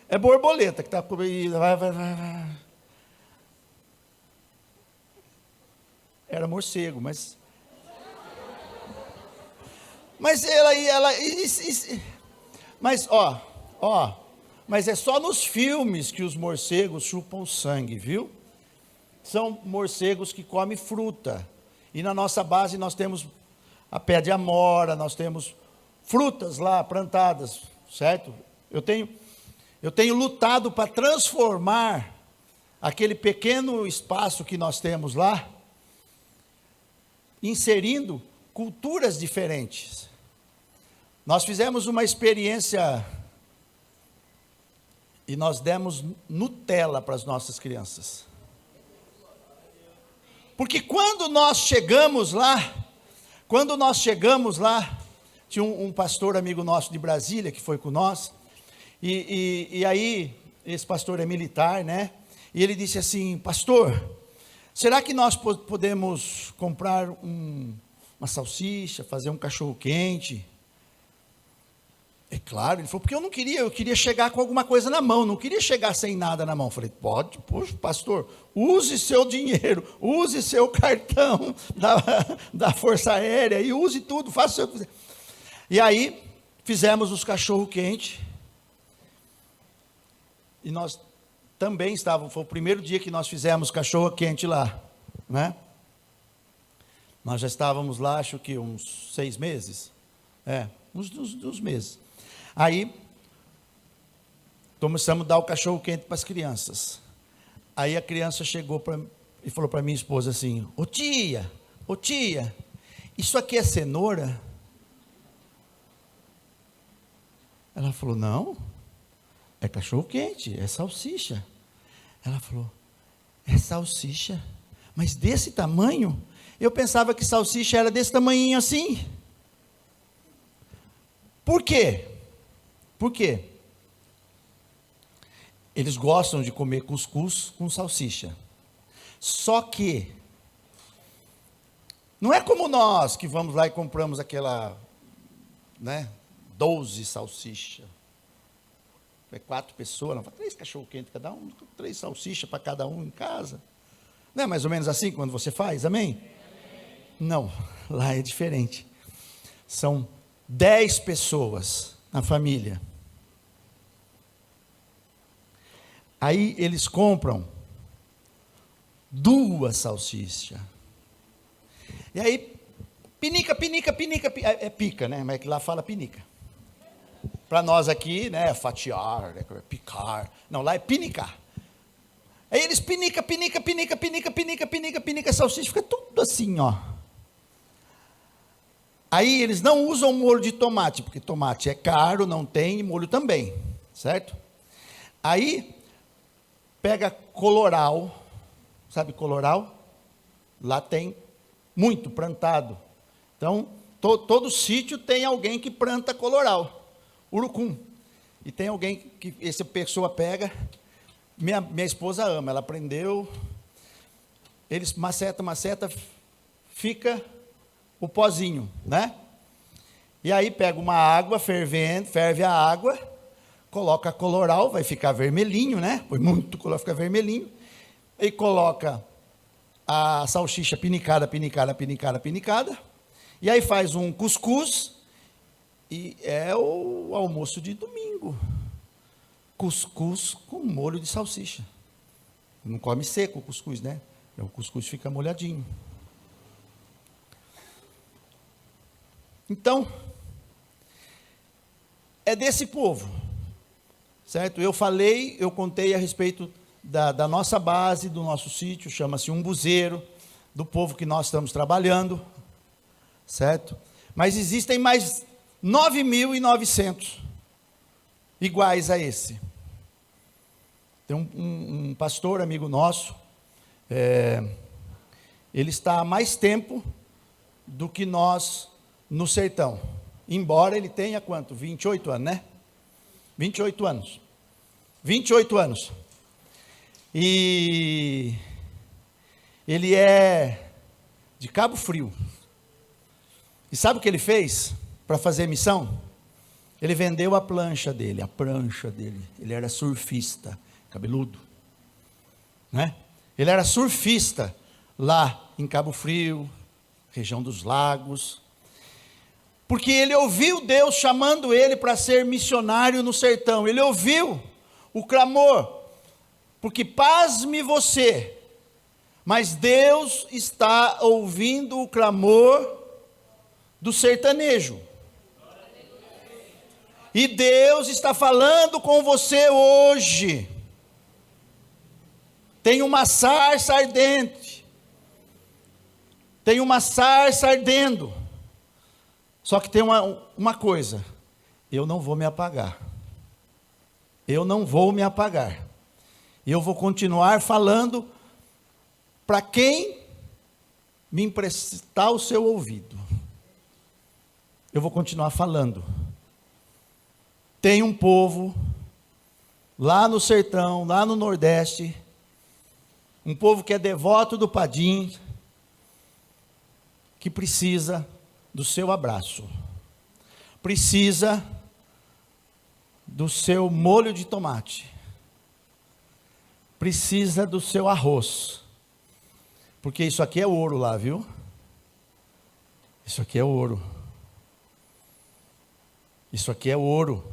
É borboleta que está... Vai. Era morcego, mas mas mas é só nos filmes que os morcegos chupam sangue, viu? São morcegos que comem fruta. E na nossa base nós temos a pé de amora, nós temos frutas lá plantadas, certo? Eu tenho lutado para transformar aquele pequeno espaço que nós temos lá, inserindo culturas diferentes. Nós fizemos uma experiência e nós demos Nutella para as nossas crianças. Porque quando nós chegamos lá, tinha um pastor amigo nosso de Brasília que foi com nós, e aí, esse pastor é militar, né? E ele disse assim, pastor, será que nós podemos comprar uma salsicha, fazer um cachorro quente? É claro, ele falou, porque eu queria chegar com alguma coisa na mão, não queria chegar sem nada na mão. Eu falei, pode, poxa, pastor, use seu dinheiro, use seu cartão da Força Aérea, e use tudo, faça o que você quiser. E aí, fizemos os cachorro quente, e nós também foi o primeiro dia que nós fizemos cachorro quente lá, né? Nós já estávamos lá, acho que uns 6 meses, uns meses. Aí, começamos a dar o cachorro quente para as crianças. Aí a criança chegou e falou para minha esposa assim, ô tia, isso aqui é cenoura? Ela falou, não, é cachorro quente, é salsicha. Ela falou, é salsicha? Mas desse tamanho? Eu pensava que salsicha era desse tamanhinho assim. Por quê? Por quê? Eles gostam de comer cuscuz com salsicha. Só que não é como nós que vamos lá e compramos aquela, 12 salsicha. É 4 pessoas, não, 3 cachorro quente cada um, 3 salsichas para cada um em casa. Não é mais ou menos assim quando você faz, amém? Não, lá é diferente. São 10 pessoas na família. Aí eles compram 2 salsichas. E aí, pinica, é pica, né? Mas lá fala pinica. Para nós aqui, né, fatiar, picar. Não, lá é pinicar. Aí eles pinica, salsicha, fica tudo assim, ó. Aí eles não usam molho de tomate, porque tomate é caro, não tem, e molho também, certo? Aí, pega coloral, sabe coloral? Lá tem muito plantado. Então, todo sítio tem alguém que planta coloral, urucum. E tem alguém que essa pessoa pega, minha esposa ama, ela aprendeu, eles maceta, fica o pozinho, né? E aí pega uma água fervendo, ferve a água, coloca coloral, vai ficar vermelhinho, né? Põe muito coloral, fica vermelhinho. E coloca a salsicha pinicada. E aí faz um cuscuz, e é o almoço de domingo. Cuscuz com molho de salsicha. Não come seco o cuscuz, né? O cuscuz fica molhadinho. Então, é desse povo, certo? Eu contei a respeito da nossa base, do nosso sítio, chama-se Umbuzeiro, do povo que nós estamos trabalhando, certo? Mas existem mais 9.900 iguais a esse. Tem um pastor amigo nosso, ele está há mais tempo do que nós no sertão, embora ele tenha quanto? 28 anos, né? 28 anos. 28 anos. E ele é de Cabo Frio. E sabe o que ele fez para fazer missão? Ele vendeu a prancha dele. Ele era surfista, cabeludo, né? Ele era surfista lá em Cabo Frio, região dos lagos, porque ele ouviu Deus chamando ele para ser missionário no sertão. Ele ouviu o clamor, porque pasme você, mas Deus está ouvindo o clamor do sertanejo. E Deus está falando com você hoje. Tem uma sarça ardente. Tem uma sarça ardendo. Só que tem uma coisa. Eu não vou me apagar. Eu não vou me apagar. Eu vou continuar falando para quem me emprestar o seu ouvido. Eu vou continuar falando. Tem um povo lá no sertão, lá no Nordeste, um povo que é devoto do Padim, que precisa do seu abraço, precisa do seu molho de tomate, precisa do seu arroz, porque isso aqui é ouro lá, viu? Isso aqui é ouro. Isso aqui é ouro.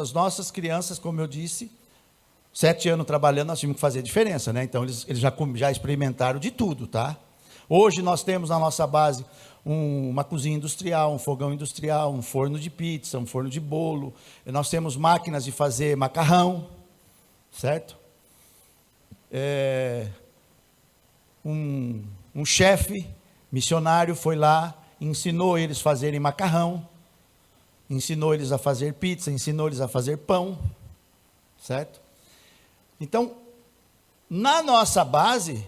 As nossas crianças, como eu disse, 7 anos trabalhando, nós tínhamos que fazer diferença, né? Então eles já experimentaram de tudo, tá? Hoje nós temos na nossa base uma cozinha industrial, um fogão industrial, um forno de pizza, um forno de bolo. Nós temos máquinas de fazer macarrão, certo? Um chefe missionário foi lá, ensinou eles a fazerem macarrão, ensinou eles a fazer pizza, ensinou eles a fazer pão, certo? Então, na nossa base,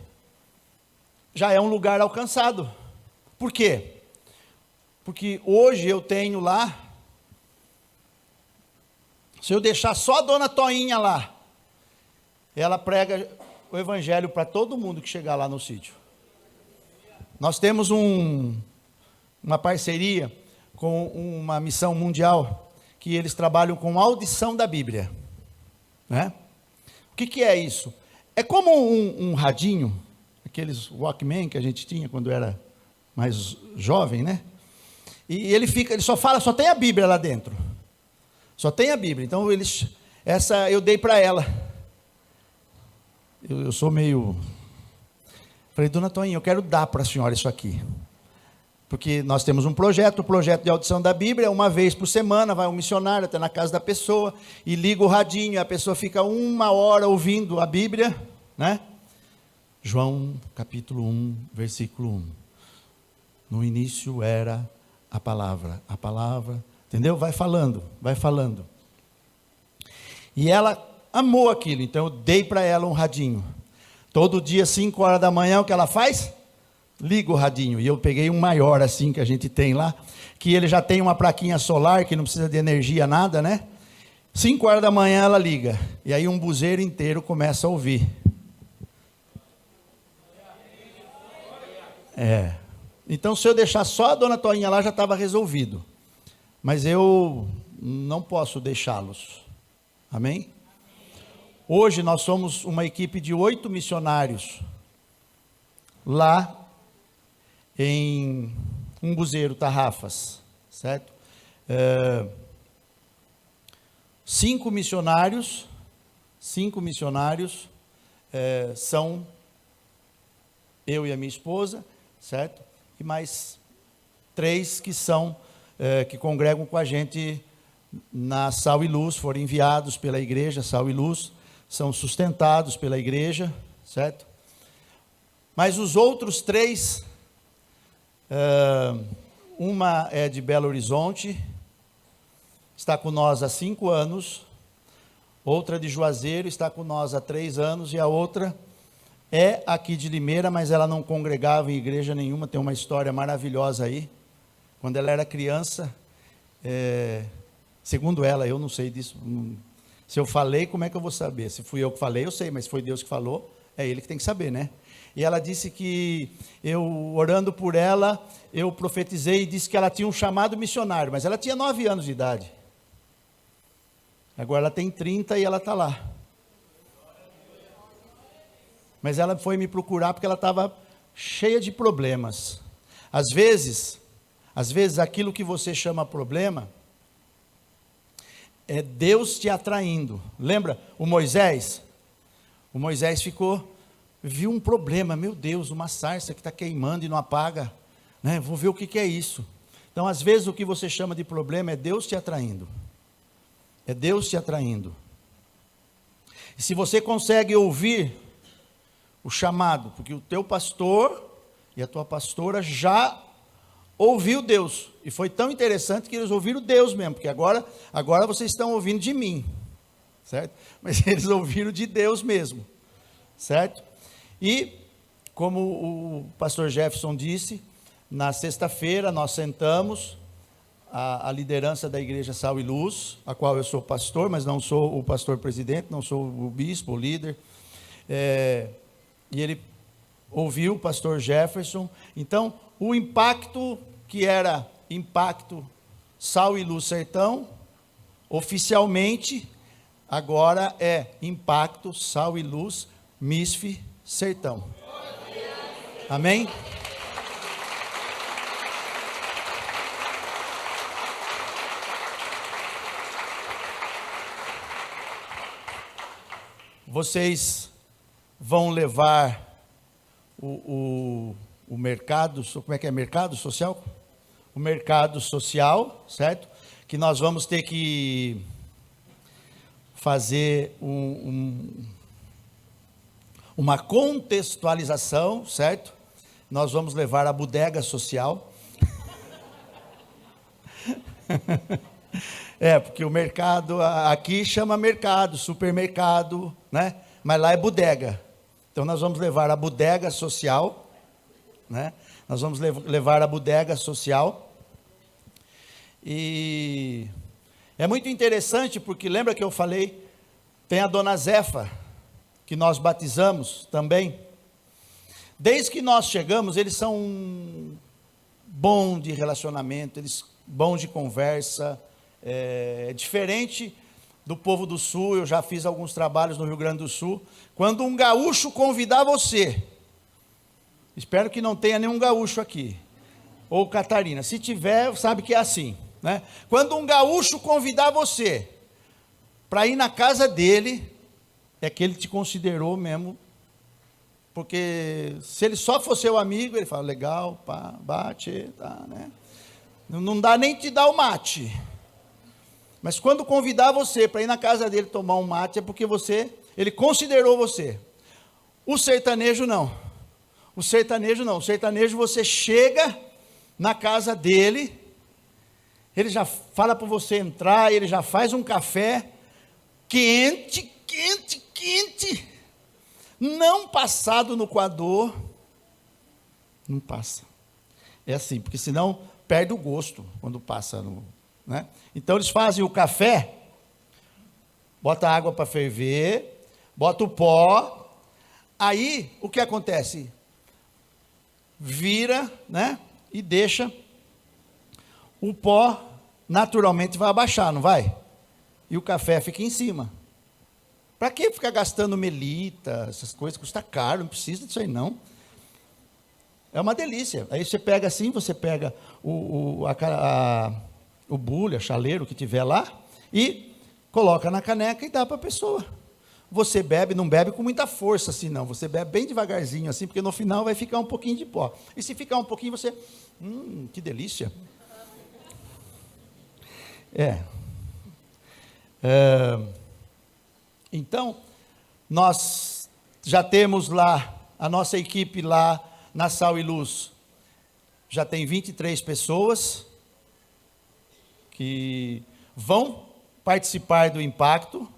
já é um lugar alcançado. Por quê? Porque hoje eu tenho lá, se eu deixar só a dona Toinha lá, ela prega o evangelho para todo mundo que chegar lá no sítio. Nós temos uma parceria com uma missão mundial, que eles trabalham com audição da Bíblia, né? O que é isso? É como um radinho, aqueles Walkman que a gente tinha quando era mais jovem, né? E ele só fala, só tem a Bíblia lá dentro, só tem a Bíblia. Então essa eu dei para ela. Eu sou meio, falei, dona Toinha, eu quero dar para a senhora isso aqui. Porque nós temos um projeto, o projeto de audição da Bíblia, uma vez por semana, vai um missionário até na casa da pessoa, e liga o radinho, e a pessoa fica 1 hora ouvindo a Bíblia, né? João capítulo 1, versículo 1. No início era a palavra, entendeu? Vai falando. E ela amou aquilo, então eu dei para ela um radinho. Todo dia, 5 horas da manhã, o que ela faz? Liga o radinho. E eu peguei um maior assim que a gente tem lá, que ele já tem uma plaquinha solar, que não precisa de energia, nada, né? 5 horas da manhã ela liga, e aí um buzeiro inteiro começa a ouvir. Então se eu deixar só a dona Toinha lá, já estava resolvido. Mas eu não posso deixá-los. Amém? Hoje nós somos uma equipe de 8 missionários, lá em Umbuzeiro, Tarrafas, certo? 5 missionários são eu e a minha esposa, certo? E mais 3 que são, que congregam com a gente na Sal e Luz, foram enviados pela igreja, Sal e Luz, são sustentados pela igreja, certo? Mas os outros 3 Uma é de Belo Horizonte, está com nós há 5 anos. Outra de Juazeiro, está com nós há 3 anos. E a outra é aqui de Limeira, mas ela não congregava em igreja nenhuma. Tem uma história maravilhosa aí. Quando ela era criança, segundo ela, eu não sei disso. Se eu falei, como é que eu vou saber? Se fui eu que falei, eu sei, mas se foi Deus que falou, é Ele que tem que saber, né? E ela disse que eu, orando por ela, eu profetizei e disse que ela tinha um chamado missionário, mas ela tinha 9 anos de idade. Agora ela tem 30 e ela está lá. Mas ela foi me procurar porque ela estava cheia de problemas. Às vezes aquilo que você chama problema, é Deus te atraindo. Lembra o Moisés? O Moisés viu um problema, meu Deus, uma sarça que está queimando e não apaga, né? Vou ver o que é isso. Então, às vezes, o que você chama de problema é Deus te atraindo. É Deus te atraindo. E se você consegue ouvir o chamado, porque o teu pastor e a tua pastora já ouviu Deus, e foi tão interessante que eles ouviram Deus mesmo, porque agora vocês estão ouvindo de mim, certo? Mas eles ouviram de Deus mesmo, certo? E, como o pastor Jefferson disse, na sexta-feira nós sentamos, a liderança da igreja Sal e Luz, a qual eu sou pastor, mas não sou o pastor presidente, não sou o bispo, o líder, e ele ouviu o pastor Jefferson. Então, o impacto que era Impacto Sal e Luz Sertão, oficialmente, agora é Impacto Sal e Luz MISF Sertão. Amém? Vocês vão levar o mercado, como é que é? Mercado social? O mercado social, certo? Que nós vamos ter que fazer uma contextualização, certo? Nós vamos levar a bodega social. Porque o mercado, aqui chama mercado, supermercado, né? Mas lá é bodega. Então nós vamos levar a bodega social, né? Nós vamos levar a bodega social. E é muito interessante porque lembra que eu falei, tem a dona Zefa, que nós batizamos também. Desde que nós chegamos, eles são bons de relacionamento, eles bons de conversa, diferente do povo do Sul. Eu já fiz alguns trabalhos no Rio Grande do Sul. Quando um gaúcho convidar você, espero que não tenha nenhum gaúcho aqui, ou Catarina, se tiver, sabe que é assim, né? Quando um gaúcho convidar você para ir na casa dele, é que ele te considerou mesmo, porque se ele só fosse seu amigo, ele fala, legal, pá, bate, tá, né? Não dá nem te dar o mate. Mas quando convidar você para ir na casa dele tomar um mate, é porque ele considerou você. O sertanejo não. O sertanejo você chega na casa dele, ele já fala para você entrar, ele já faz um café quente, não passado no coador, não passa. É assim, porque senão perde o gosto quando passa no, né? Então eles fazem o café, bota água para ferver, bota o pó, aí o que acontece? Vira, né? E deixa o pó, naturalmente vai abaixar, não vai? E o café fica em cima. Para que ficar gastando melita, essas coisas, custa caro, não precisa disso aí não. É uma delícia. Aí você pega assim, você pega o bule, a chaleiro que tiver lá, e coloca na caneca e dá para a pessoa. Você bebe, não bebe com muita força assim não, você bebe bem devagarzinho assim, porque no final vai ficar um pouquinho de pó. E se ficar um pouquinho, você, que delícia. Então, nós já temos lá, a nossa equipe lá na Sal e Luz, já tem 23 pessoas que vão participar do impacto,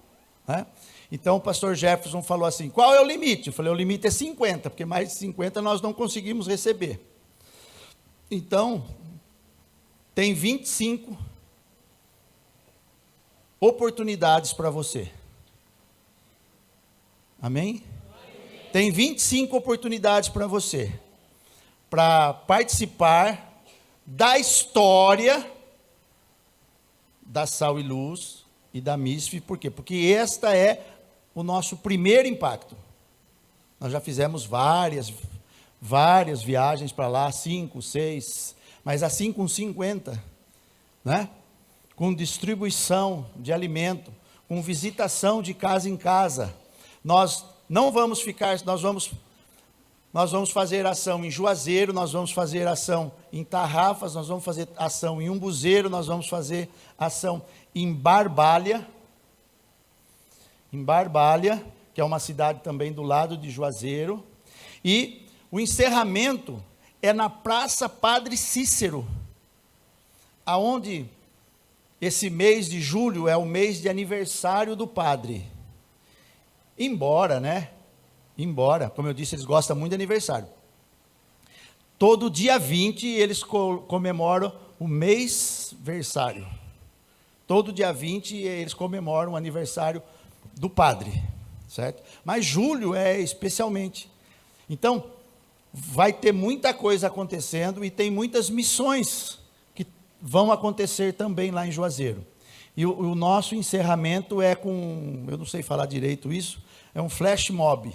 né? Então o pastor Jefferson falou assim, qual é o limite? Eu falei, o limite é 50, porque mais de 50 nós não conseguimos receber. Então, tem 25 oportunidades para você. Amém? Tem 25 oportunidades para você, para participar da história da Sal e Luz e da MISF. Por quê? Porque esta é o nosso primeiro impacto. Nós já fizemos várias viagens para lá, 5, 6, mas assim com 50, né? Com distribuição de alimento, com visitação de casa em casa. Nós não vamos ficar, nós vamos fazer ação em Juazeiro, nós vamos fazer ação em Tarrafas, nós vamos fazer ação em Umbuzeiro, nós vamos fazer ação em Barbalha, que é uma cidade também do lado de Juazeiro, e o encerramento é na Praça Padre Cícero, aonde esse mês de julho é o mês de aniversário do padre. Embora, como eu disse, eles gostam muito de aniversário. Todo dia 20 eles comemoram o mês-versário. Todo dia 20 eles comemoram o aniversário do padre, certo? Mas julho é especialmente. Então, vai ter muita coisa acontecendo e tem muitas missões que vão acontecer também lá em Juazeiro. E o nosso encerramento é com, eu não sei falar direito isso, é um flash mob.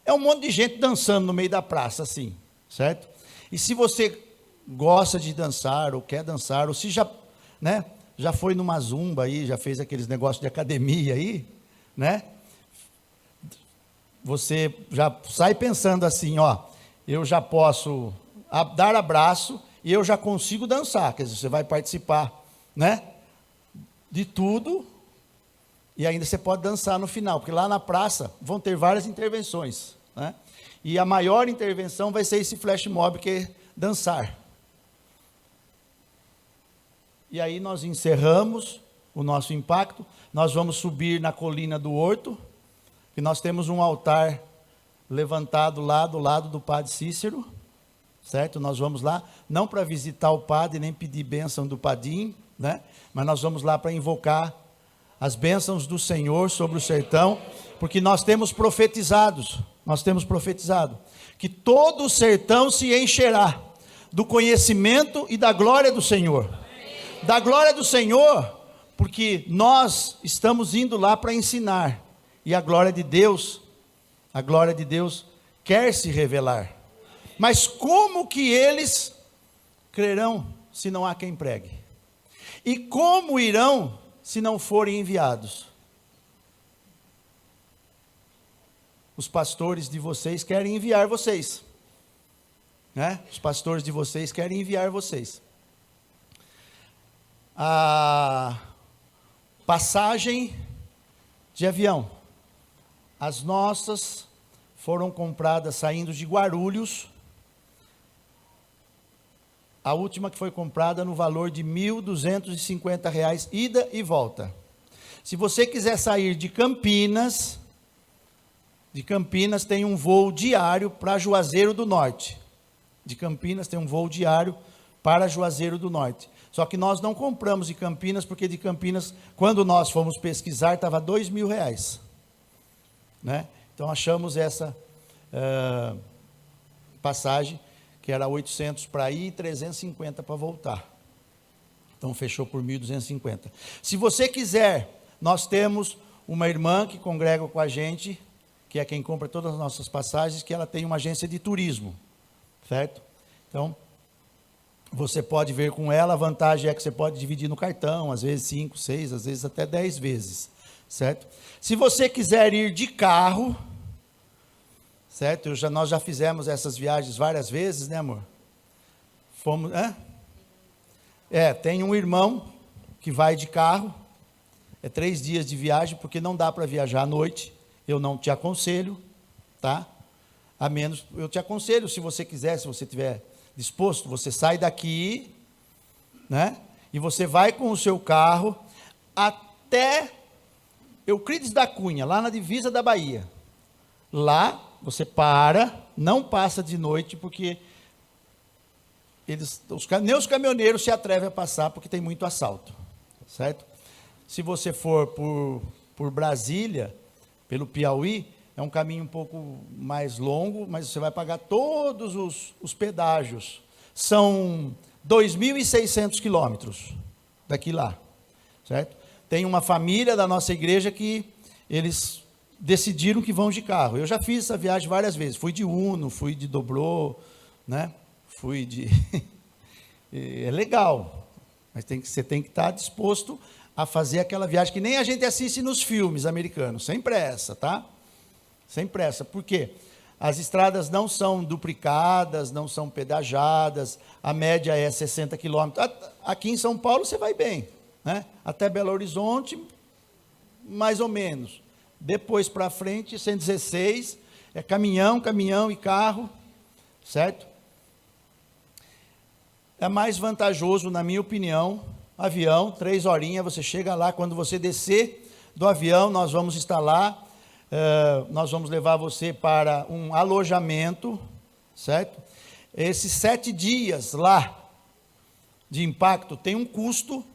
É um monte de gente dançando no meio da praça, assim, certo? E se você gosta de dançar, ou quer dançar, ou se já, né, já foi numa zumba aí, já fez aqueles negócios de academia aí, né? Você já sai pensando assim, ó, eu já posso dar abraço e eu já consigo dançar, quer dizer, você vai participar, né, de tudo, e ainda você pode dançar no final, porque lá na praça vão ter várias intervenções, né? E a maior intervenção vai ser esse flash mob, que é dançar. E aí nós encerramos o nosso impacto, nós vamos subir na colina do Horto, que nós temos um altar levantado lá do lado do Padre Cícero, certo? Nós vamos lá, não para visitar o padre, nem pedir bênção do Padim, né? Mas nós vamos lá para invocar as bênçãos do Senhor sobre o sertão, porque nós temos profetizado que todo o sertão se encherá do conhecimento e da glória do Senhor. Da glória do Senhor, porque nós estamos indo lá para ensinar, e a glória de Deus quer se revelar. Mas como que eles crerão se não há quem pregue? E como irão se não forem enviados? Os pastores de vocês querem enviar vocês, né? Os pastores de vocês querem enviar vocês. A passagem de avião, as nossas foram compradas saindo de Guarulhos. A última que foi comprada no valor de R$ 1.250, ida e volta. Se você quiser sair de Campinas tem um voo diário para Juazeiro do Norte. De Campinas tem um voo diário para Juazeiro do Norte. Só que nós não compramos de Campinas, porque de Campinas, quando nós fomos pesquisar, estava R$ 2.000, né? Então achamos essa passagem, que era 800 para ir e 350 para voltar. Então fechou por 1.250. Se você quiser, nós temos uma irmã que congrega com a gente, que é quem compra todas as nossas passagens, que ela tem uma agência de turismo, certo? Então, você pode ver com ela, a vantagem é que você pode dividir no cartão, às vezes 5, 6, às vezes até 10 vezes, certo? Se você quiser ir de carro, certo? Nós já fizemos essas viagens várias vezes, né, amor? Fomos, tem um irmão que vai de carro, é 3 dias de viagem, porque não dá para viajar à noite, eu não te aconselho, tá? A menos, eu te aconselho, se você quiser, se você tiver disposto? Você sai daqui, né? E você vai com o seu carro até Euclides da Cunha, lá na divisa da Bahia. Lá você para, não passa de noite, porque nem os caminhoneiros se atrevem a passar, porque tem muito assalto, certo? Se você for por Brasília, pelo Piauí, é um caminho um pouco mais longo, mas você vai pagar todos os pedágios. São 2.600 quilômetros daqui lá, certo? Tem uma família da nossa igreja que eles decidiram que vão de carro. Eu já fiz essa viagem várias vezes. Fui de Uno, fui de Dobrô, né? Fui de... É legal, mas você tem que estar disposto a fazer aquela viagem que nem a gente assiste nos filmes americanos, sem pressa, tá? Sem pressa. Por quê? As estradas não são duplicadas, não são pedagiadas, a média é 60 quilômetros. Aqui em São Paulo você vai bem, né? Até Belo Horizonte, mais ou menos. Depois para frente, 116, é caminhão e carro, certo? É mais vantajoso, na minha opinião, avião, 3 horinhas, você chega lá. Quando você descer do avião, nós vamos estar lá, nós vamos levar você para um alojamento, certo? Esses 7 dias lá, de impacto, tem um custo,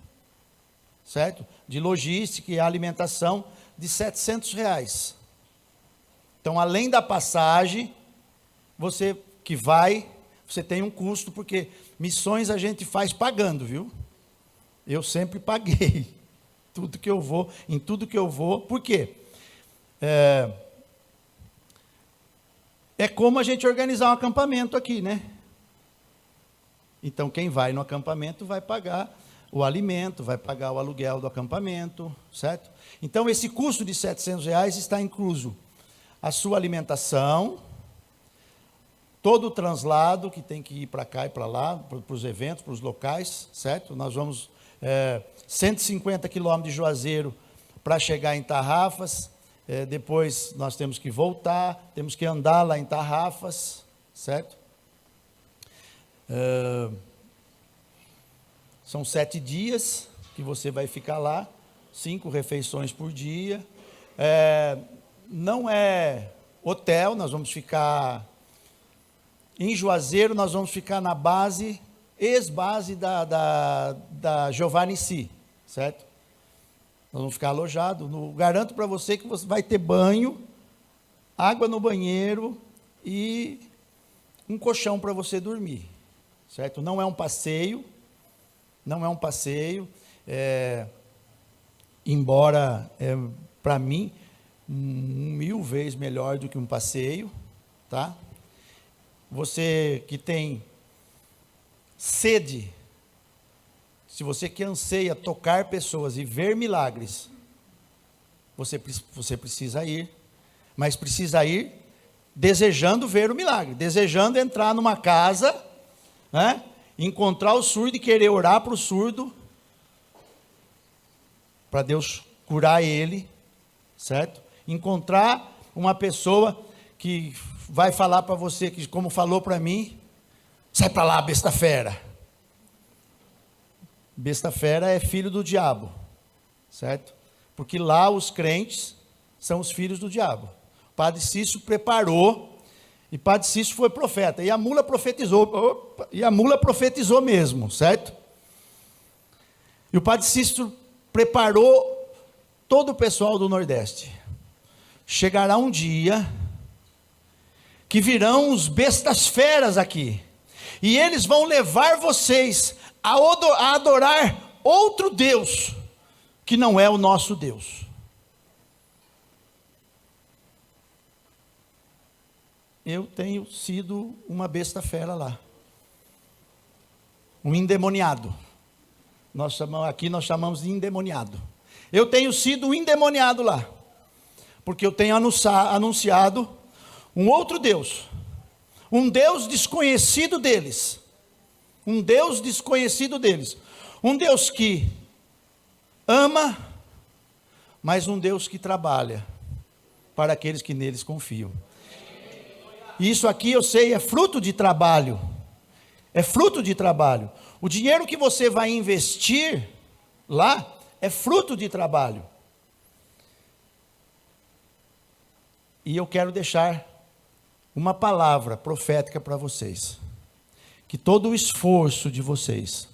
certo? De logística e alimentação, de R$700. Então, além da passagem, você que vai, você tem um custo, porque missões a gente faz pagando, viu? Eu sempre paguei, em tudo que eu vou, por quê? É como a gente organizar um acampamento aqui, né? Então, quem vai no acampamento vai pagar o alimento, vai pagar o aluguel do acampamento, certo? Então, esse custo de R$700 está incluso a sua alimentação, todo o translado que tem que ir para cá e para lá, para os eventos, para os locais, certo? Nós vamos 150 quilômetros de Juazeiro para chegar em Tarrafas, depois nós temos que voltar, temos que andar lá em Tarrafas, certo? São 7 dias que você vai ficar lá, 5 refeições por dia, não é hotel, nós vamos ficar em Juazeiro, nós vamos ficar na base, ex-base da Giovanni Si, certo? Nós vamos ficar alojados, garanto para você que você vai ter banho, água no banheiro e um colchão para você dormir, certo? Não é um passeio, embora para mim, 1000 vezes melhor do que um passeio, tá? Você que tem sede, se você que anseia tocar pessoas e ver milagres, você precisa ir, mas precisa ir desejando ver o milagre, desejando entrar numa casa, né? Encontrar o surdo e querer orar para o surdo, para Deus curar ele, certo? Encontrar uma pessoa que vai falar para você, que como falou para mim, sai para lá, besta fera. Besta fera é filho do diabo, certo? Porque lá os crentes são os filhos do diabo. O padre Cício preparou, e padre Cício foi profeta, e a mula profetizou mesmo, certo? E o padre Cício preparou todo o pessoal do Nordeste. Chegará um dia que virão os bestas feras aqui, e eles vão levar vocês a adorar outro Deus, que não é o nosso Deus. Eu tenho sido uma besta fera lá, um endemoniado, aqui nós chamamos de endemoniado. Eu tenho sido um endemoniado lá, porque eu tenho anunciado um outro Deus, um Deus desconhecido deles, um Deus que ama, mas um Deus que trabalha para aqueles que neles confiam. Isso aqui eu sei é fruto de trabalho, é fruto de trabalho. O dinheiro que você vai investir lá é fruto de trabalho. E eu quero deixar uma palavra profética para vocês. Que todo o esforço de vocês,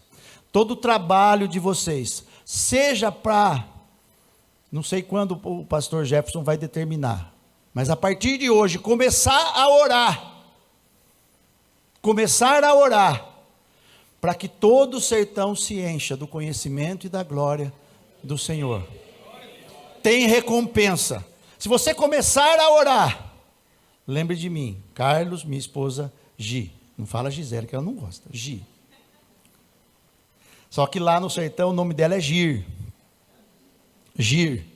todo o trabalho de vocês, seja para, não sei quando o pastor Jefferson vai determinar, mas a partir de hoje, começar a orar, para que todo o sertão se encha do conhecimento e da glória do Senhor. Tem recompensa. Se você começar a orar, lembre de mim, Carlos, minha esposa Gi. Não fala Gisele, que ela não gosta. Gi. Só que lá no sertão o nome dela é Gir. Gir.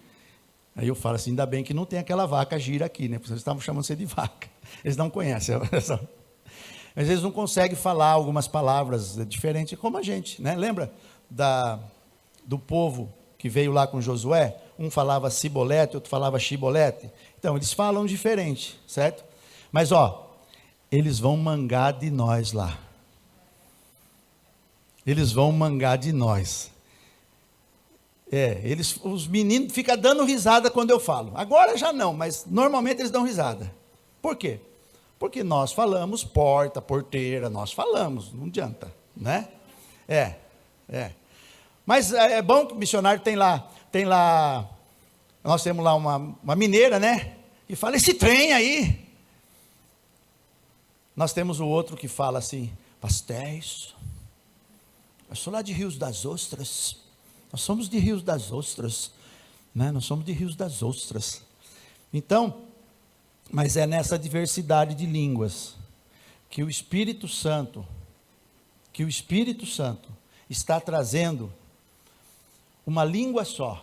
Aí eu falo assim, ainda bem que não tem aquela vaca Gir aqui, né? Porque eles estavam chamando você de vaca. Eles não conhecem. Mas eles não conseguem falar algumas palavras diferentes como a gente, né? Lembra do povo que veio lá com Josué? Um falava cibolete, outro falava chibolete. Então, eles falam diferente, certo? Mas, eles vão mangar de nós lá. Eles vão mangar de nós. Os meninos ficam dando risada quando eu falo. Agora já não, mas normalmente eles dão risada. Por quê? Porque nós falamos porta, porteira, nós falamos, não adianta, né? Mas é bom que o missionário tem lá, nós temos lá uma mineira, né? E fala, esse trem aí. Nós temos o outro que fala assim, pastéis, eu sou lá de Rios das Ostras, nós somos de Rios das Ostras, né? Nós somos de Rios das Ostras. Então, mas é nessa diversidade de línguas, que o Espírito Santo está trazendo uma língua só,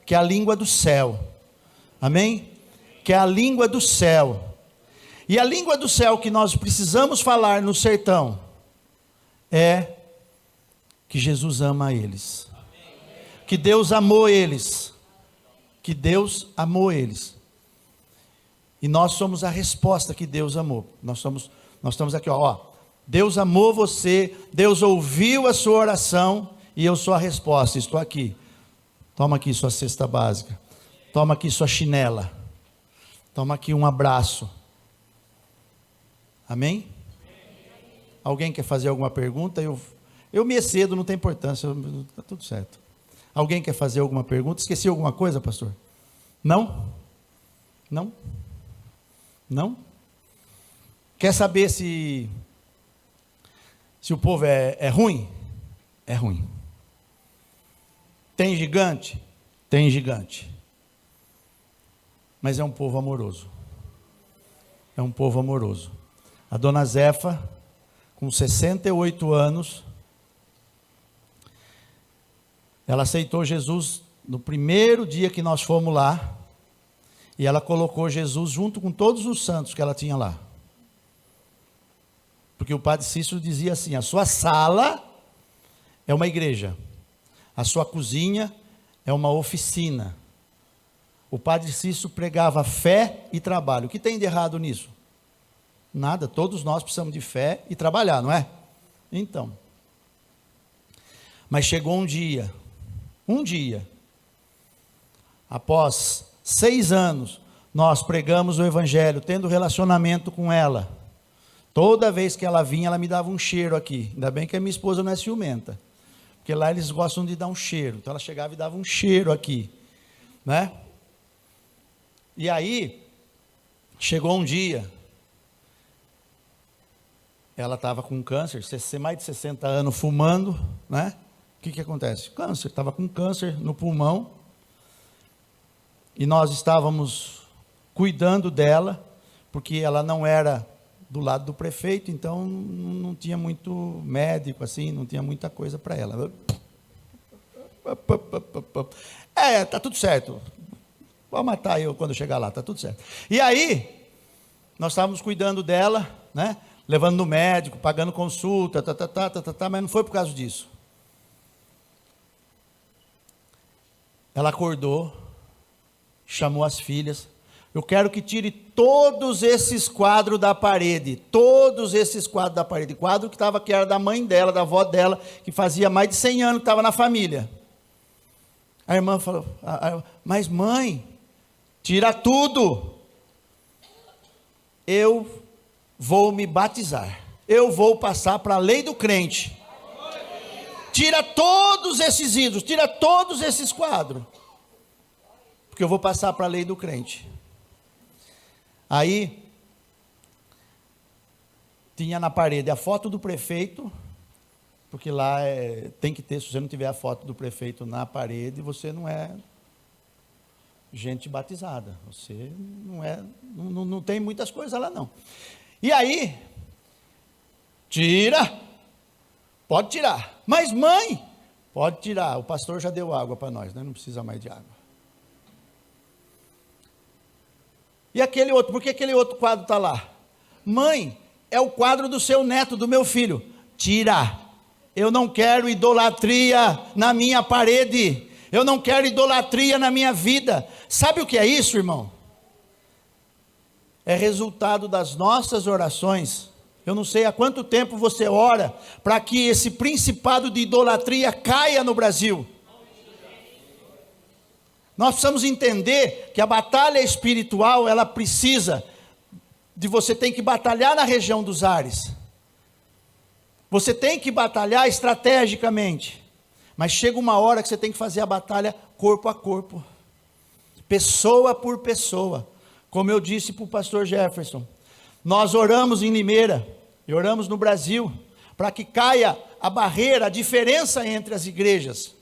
que é a língua do céu, amém? Que é a língua do céu, e a língua do céu que nós precisamos falar no sertão, é que Jesus ama eles, que Deus amou eles, e nós somos a resposta que Deus amou, nós estamos aqui, Deus amou você, Deus ouviu a sua oração, e eu sou a resposta, estou aqui, toma aqui sua cesta básica, toma aqui sua chinela, toma aqui um abraço, amém? Alguém quer fazer alguma pergunta? Eu me excedo, não tem importância, está tudo certo. Alguém quer fazer alguma pergunta? Esqueci alguma coisa, pastor? Não? Não? Não? Quer saber se o povo é ruim? É ruim. Tem gigante? Tem gigante. Mas é um povo amoroso. É um povo amoroso. A dona Zefa, com 68 anos, ela aceitou Jesus no primeiro dia que nós fomos lá, e ela colocou Jesus junto com todos os santos que ela tinha lá. Porque o padre Cícero dizia assim, a sua sala é uma igreja, a sua cozinha é uma oficina. O padre Cícero pregava fé e trabalho. O que tem de errado nisso? Nada, todos nós precisamos de fé e trabalhar, não é? Então, mas chegou um dia, após 6 anos, nós pregamos o evangelho, tendo relacionamento com ela. Toda vez que ela vinha, ela me dava um cheiro aqui. Ainda bem que a minha esposa não é ciumenta, porque lá eles gostam de dar um cheiro. Então ela chegava e dava um cheiro aqui, né? E aí, chegou um dia, ela estava com câncer, mais de 60 anos fumando, né? O que acontece? Câncer, estava com câncer no pulmão, e nós estávamos cuidando dela, porque ela não era do lado do prefeito, então não tinha muito médico, assim, não tinha muita coisa para ela. Tá tudo certo, vou matar eu quando chegar lá, tá tudo certo. E aí, nós estávamos cuidando dela, né? Levando no médico, pagando consulta, mas não foi por causa disso. Ela acordou, chamou as filhas, Eu quero que tire todos esses quadros da parede. Todos esses quadros da parede. Quadro que era da mãe dela, da avó dela, que fazia mais de 100 anos que estava na família. A irmã falou, mas mãe, tira tudo. Eu vou me batizar. Eu vou passar para a lei do crente. Tira todos esses ídolos, tira todos esses quadros. Porque eu vou passar para a lei do crente. Aí, tinha na parede a foto do prefeito, porque lá tem que ter, se você não tiver a foto do prefeito na parede, você não é gente batizada. Você não tem muitas coisas lá não. E aí, tira, pode tirar. Mas mãe, pode tirar, o pastor já deu água para nós, né? Não precisa mais de água. E aquele outro, por que aquele outro quadro está lá? Mãe, é o quadro do seu neto, do meu filho. Tira. Eu não quero idolatria na minha parede. Eu não quero idolatria na minha vida. Sabe o que é isso, irmão? É resultado das nossas orações. Eu não sei há quanto tempo você ora para que esse principado de idolatria caia no Brasil. Nós precisamos entender que a batalha espiritual, ela precisa você tem que batalhar na região dos ares. Você tem que batalhar estrategicamente. Mas chega uma hora que você tem que fazer a batalha corpo a corpo. Pessoa por pessoa. Como eu disse para o pastor Jefferson, nós oramos em Limeira, e oramos no Brasil, para que caia a barreira, a diferença entre as igrejas.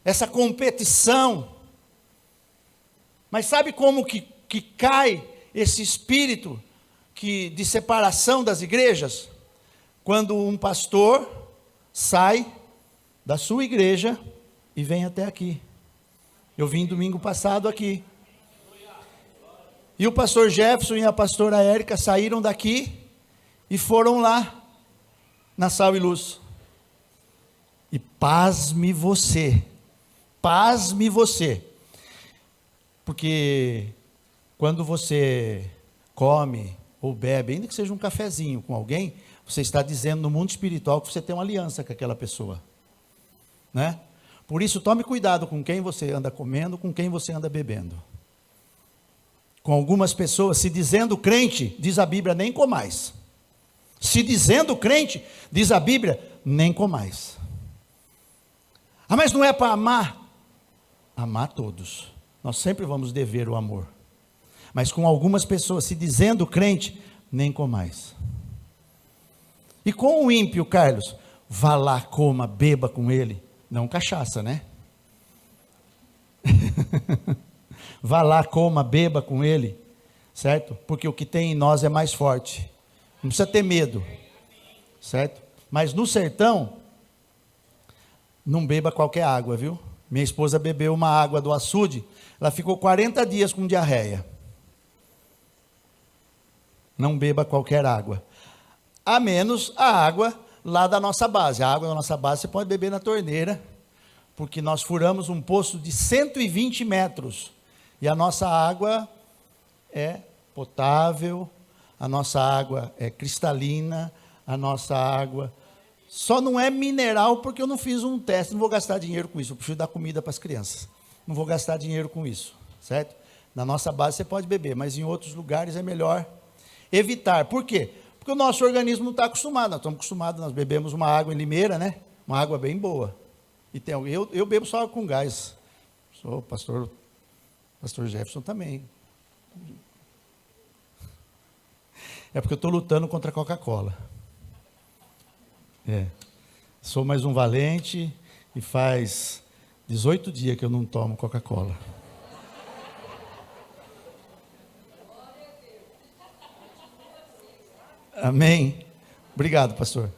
Essa competição. Mas sabe como que cai esse espírito de separação das igrejas? Quando um pastor sai da sua igreja e vem até aqui. Eu vim domingo passado aqui. E o pastor Jefferson e a pastora Érica saíram daqui e foram lá na Sal e Luz. E pasme você, porque quando você come ou bebe, ainda que seja um cafezinho com alguém, você está dizendo no mundo espiritual que você tem uma aliança com aquela pessoa, né? Por isso tome cuidado com quem você anda comendo, com quem você anda bebendo. Com algumas pessoas, se dizendo crente, diz a Bíblia, nem comais. Se dizendo crente, diz a Bíblia, nem comais. Ah, mas não é para amar? Amar todos. Nós sempre vamos dever o amor. Mas com algumas pessoas, se dizendo crente, nem comais. E com o ímpio, Carlos, vá lá, coma, beba com ele. Não cachaça, né? Vá lá, coma, beba com ele, certo? Porque o que tem em nós é mais forte. Não precisa ter medo, certo? Mas no sertão, não beba qualquer água, viu? Minha esposa bebeu uma água do açude, ela ficou 40 dias com diarreia. Não beba qualquer água, a menos a água lá da nossa base. A água da nossa base você pode beber na torneira, porque nós furamos um poço de 120 metros, e a nossa água é potável, a nossa água é cristalina, a nossa água só não é mineral porque eu não fiz um teste, não vou gastar dinheiro com isso, eu preciso dar comida para as crianças, não vou gastar dinheiro com isso, certo? Na nossa base você pode beber, mas em outros lugares é melhor evitar. Por quê? Porque o nosso organismo não está acostumado, nós estamos acostumados, nós bebemos uma água em Limeira, né? Uma água bem boa, e eu bebo só com gás, sou pastor Jefferson também. É porque eu estou lutando contra a Coca-Cola. Sou mais um valente e faz 18 dias que eu não tomo Coca-Cola. Amém? Obrigado, pastor.